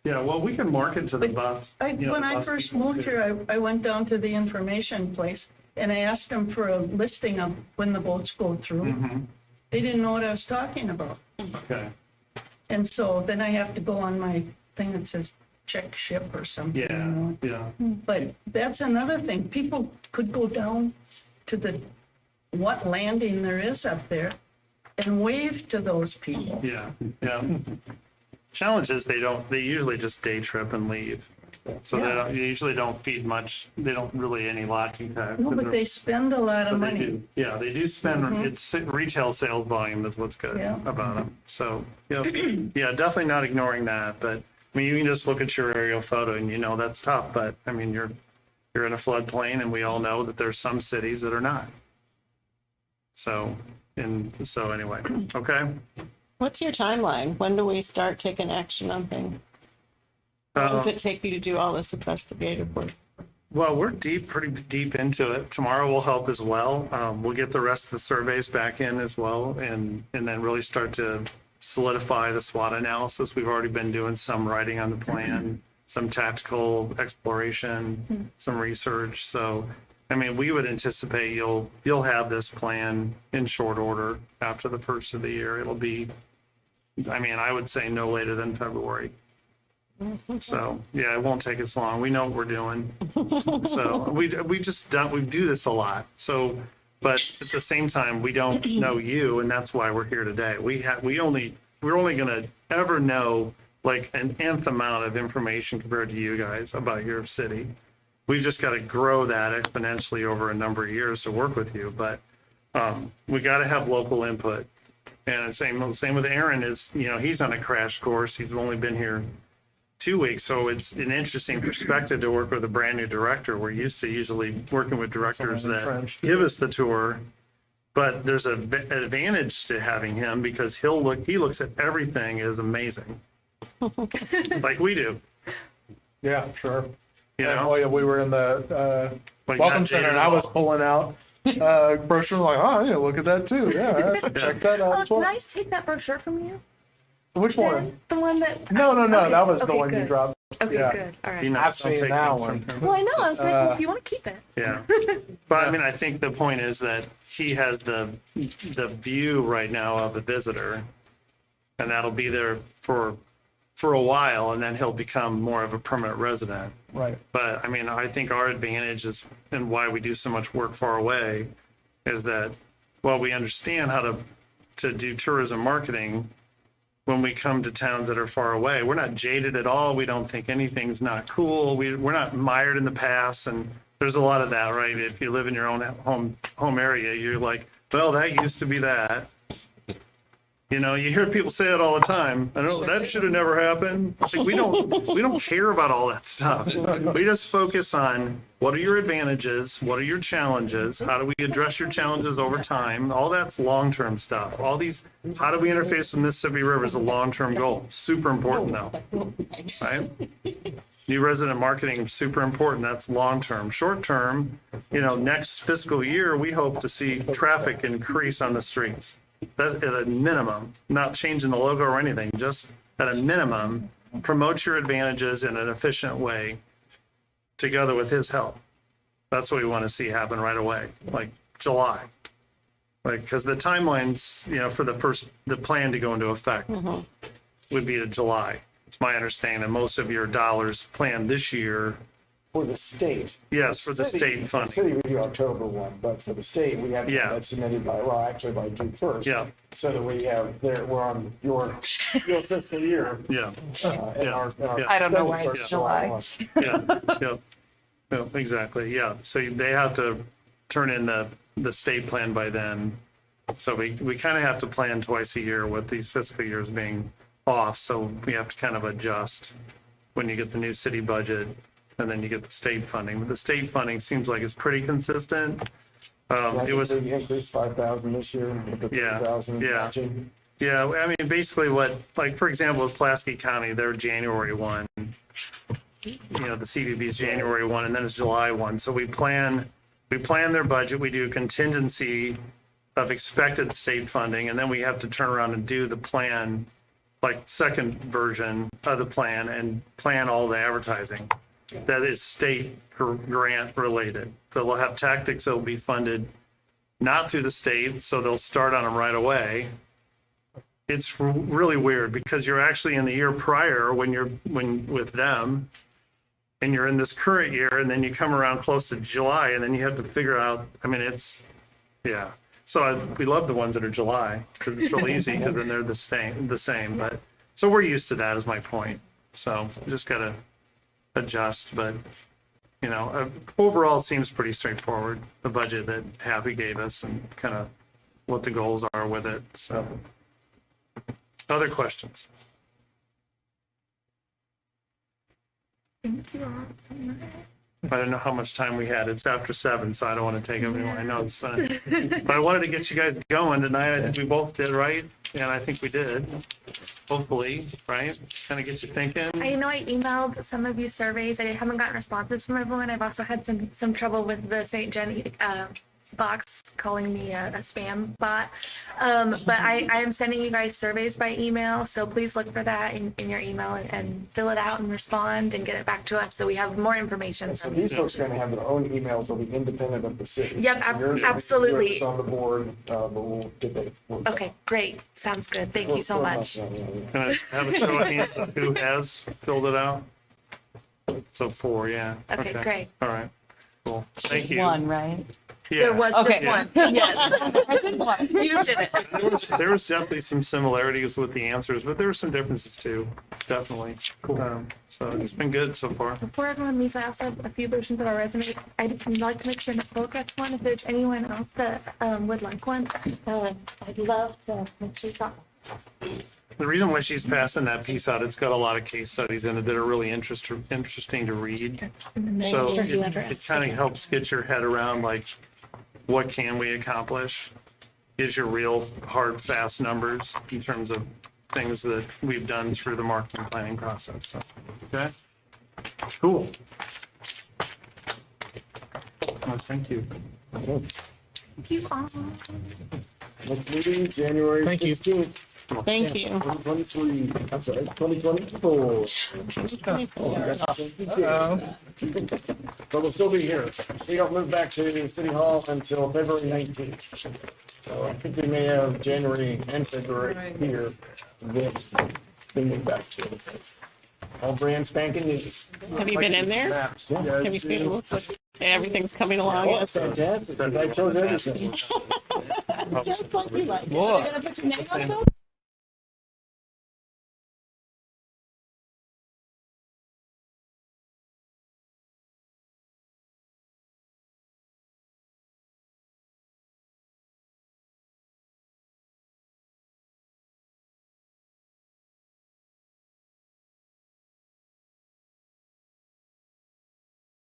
[SPEAKER 6] Yeah, well, we can market to the bus.
[SPEAKER 5] When I first moved here, I went down to the information place and I asked them for a listing of when the boats go through.
[SPEAKER 6] Mm-hmm.
[SPEAKER 5] They didn't know what I was talking about.
[SPEAKER 6] Okay.
[SPEAKER 5] And so then I have to go on my thing that says check ship or something.
[SPEAKER 6] Yeah, yeah.
[SPEAKER 5] But that's another thing. People could go down to the, what landing there is up there and wave to those people.
[SPEAKER 6] Yeah, yeah. Challenge is they usually just day trip and leave. So they usually don't feed much, they don't really any lodging time.
[SPEAKER 5] No, but they spend a lot of
[SPEAKER 6] But they
[SPEAKER 5] money.
[SPEAKER 6] do. Yeah, they do spend, it's retail sales volume is what's good
[SPEAKER 5] Yeah.
[SPEAKER 6] about them. So, yeah, definitely not ignoring that. But I mean, you can just look at your aerial photo and you know that's tough. But I mean, you're in a floodplain, and we all know that there's some cities that are not. So, anyway, okay.
[SPEAKER 7] What's your timeline? When do we start taking action on things? How long does it take you to do all this investigative work?
[SPEAKER 6] Well, we're pretty deep into it. Tomorrow will help as well. We'll get the rest of the surveys back in as well, and then really start to solidify the SWOT analysis. We've already been doing some writing on the plan, some tactical exploration, some research. So, I mean, we would anticipate you'll have this plan in short order after the first of the year. It'll be, I mean, I would say no later than February. So, yeah, it won't take us long. We know what we're doing. So we do this a lot. So, but at the same time, we don't know you, and that's why we're here today. We're only going to ever know like an nth amount of information compared to you guys about your city. We've just got to grow that exponentially over a number of years to work with you. But we got to have local input. And same with Aaron is, he's on a crash course. He's only been here 2 weeks, so it's an interesting perspective to work with a brand new director. We're used to usually working with directors that give us the tour, but there's an advantage to having him because he looks at everything as amazing, like we do.
[SPEAKER 4] Yeah, sure.
[SPEAKER 6] You
[SPEAKER 4] And,
[SPEAKER 6] know,
[SPEAKER 4] oh yeah, we were in the
[SPEAKER 6] Like
[SPEAKER 4] welcome
[SPEAKER 6] not
[SPEAKER 4] center,
[SPEAKER 6] dated
[SPEAKER 4] and I
[SPEAKER 6] at
[SPEAKER 4] was
[SPEAKER 6] all.
[SPEAKER 4] pulling out brochure like, oh yeah, look at that too. Yeah, check that out. as
[SPEAKER 9] Did
[SPEAKER 4] well.
[SPEAKER 9] I take that brochure from you?
[SPEAKER 4] Which one?
[SPEAKER 9] The one that.
[SPEAKER 4] No,
[SPEAKER 9] Okay,
[SPEAKER 4] that was the
[SPEAKER 9] okay,
[SPEAKER 4] one you
[SPEAKER 9] good.
[SPEAKER 4] dropped.
[SPEAKER 9] Okay,
[SPEAKER 4] Yeah.
[SPEAKER 9] good. All right.
[SPEAKER 6] You know,
[SPEAKER 4] I've
[SPEAKER 6] don't
[SPEAKER 4] seen
[SPEAKER 6] take
[SPEAKER 4] that
[SPEAKER 6] things
[SPEAKER 4] one.
[SPEAKER 6] from him.
[SPEAKER 9] Well, I know. I was like, well, if you want to keep it.
[SPEAKER 6] Yeah, but I mean, I think the point is that he has the view right now of the visitor, and that'll be there for a while, and then he'll become more of a permanent resident.
[SPEAKER 4] Right.
[SPEAKER 6] But I mean, I think our advantage is, and why we do so much work far away, is that while we understand how to do tourism marketing, when we come to towns that are far away, we're not jaded at all. We don't think anything's not cool. We're not mired in the past, and there's a lot of that, right? If you live in your own home area, you're like, well, that used to be that. You hear people say it all the time. I know that should have never happened. Like, we don't care about all that stuff. We just focus on what are your advantages, what are your challenges, how do we address your challenges over time. All that's long-term stuff. All these, how do we interface the Mississippi River is a long-term goal. Super important though, right? New resident marketing is super important. That's long-term. Short-term, next fiscal year, we hope to see traffic increase on the streets. That at a minimum, not changing the logo or anything, just at a minimum, promote your advantages in an efficient way together with his help. That's what we want to see happen right away, like July. Like, because the timelines, for the plan to go into effect would be to July. It's my understanding that most of your dollars planned this year.
[SPEAKER 1] For the state.
[SPEAKER 6] Yes, for the state
[SPEAKER 1] The
[SPEAKER 6] funding.
[SPEAKER 1] city would be October 1, but for the state, we have to
[SPEAKER 6] Yeah.
[SPEAKER 1] have that submitted by June 1st.
[SPEAKER 6] Yeah.
[SPEAKER 1] So that we're on your fiscal year.
[SPEAKER 6] Yeah,
[SPEAKER 1] And
[SPEAKER 6] Yeah.
[SPEAKER 1] our
[SPEAKER 6] Yeah.
[SPEAKER 11] I don't know
[SPEAKER 1] schedule
[SPEAKER 11] why it's
[SPEAKER 1] starts
[SPEAKER 11] July.
[SPEAKER 1] 1.
[SPEAKER 6] yeah, exactly, yeah. So they have to turn in the state plan by then. So we kind of have to plan twice a year with these fiscal years being off. So we have to kind of adjust when you get the new city budget and then you get the state funding. But the state funding seems like it's pretty consistent. It was,
[SPEAKER 1] They increased 5,000 this year, with the
[SPEAKER 6] Yeah,
[SPEAKER 1] 3,000
[SPEAKER 6] yeah.
[SPEAKER 1] matching.
[SPEAKER 6] yeah, I mean, basically like, for example, with Pulaski County, they're January 1. The CVB is January 1, and then it's July 1. So we plan their budget, we do contingency of expected state funding, and then we have to turn around and do the plan, like second version of the plan, and plan all the advertising. That is state grant related. So they'll have tactics that will be funded not through the state, so they'll start on them right away. It's really weird because you're actually in the year prior when with them, and you're in this current year, and then you come around close to July, and then you have to figure out, I mean, yeah. So we love the ones that are July, because it's real easy, because then they're the same, but, so we're used to that is my point. So we just gotta adjust, but, overall, it seems pretty straightforward, the budget that Happy gave us and kind of what the goals are with it, so. Other questions? I don't know how much time we had. It's after 7, so I don't want to take up any more. I know it's fun. But I wanted to get you guys going tonight. I think we both did, right? And I think we did. Hopefully, right? Kind of get you thinking.
[SPEAKER 9] I know I emailed some of you surveys. I haven't gotten responses from everyone. I've also had some trouble with the St. Jenny box calling me a spam bot. But I am sending you guys surveys by email, so please look for that in your email and fill it out and respond and get it back to us so we have more information.
[SPEAKER 1] So these folks are going to have their own emails, they'll be independent of the city.
[SPEAKER 9] Yep,
[SPEAKER 1] So yours will be
[SPEAKER 9] absolutely.
[SPEAKER 1] yours on the board, but we'll get that.
[SPEAKER 9] Okay, great. Sounds good. Thank you so much.
[SPEAKER 6] Can I have a show of hands of who has filled it out? So 4, yeah.
[SPEAKER 9] Okay, great.
[SPEAKER 6] All right. Cool. Thank you.
[SPEAKER 11] One, right?
[SPEAKER 9] There
[SPEAKER 6] Yeah.
[SPEAKER 9] was just
[SPEAKER 11] Okay.
[SPEAKER 9] one. Yes.
[SPEAKER 11] I did one.
[SPEAKER 9] You did it.
[SPEAKER 6] There was definitely some similarities with the answers, but there were some differences too, definitely. Cool. So it's been good so far.
[SPEAKER 9] Before everyone leaves, I also have a few versions of our resume. I'd like to make sure Nicole gets one. If there's anyone else that would like one, I'd love to make sure you got one.
[SPEAKER 6] The reason why she's passing that piece out, it's got a lot of case studies in it that are really interesting to read. So it kind of helps get your head around like, what can we accomplish? Gives you real hard, fast numbers in terms of things that we've done through the marketing planning process. So, okay, cool. Well, thank you.
[SPEAKER 9] Thank you all.
[SPEAKER 1] Next meeting, January
[SPEAKER 2] Thank you.
[SPEAKER 1] 16th,
[SPEAKER 7] Thank you.
[SPEAKER 1] 2023, I'm sorry, 2024. But we'll still be here. We don't move back to City Hall until February 19th. So I think we may have January and February here. Then move back to it. All brand spanking new.
[SPEAKER 7] Have you been in there?
[SPEAKER 1] Maps. Yeah.
[SPEAKER 7] Have you seen what's everything's coming along?
[SPEAKER 1] Oh,
[SPEAKER 7] Yes.
[SPEAKER 1] that's fantastic. I chose everything.
[SPEAKER 7] Just like you like. Are you gonna put your name on it?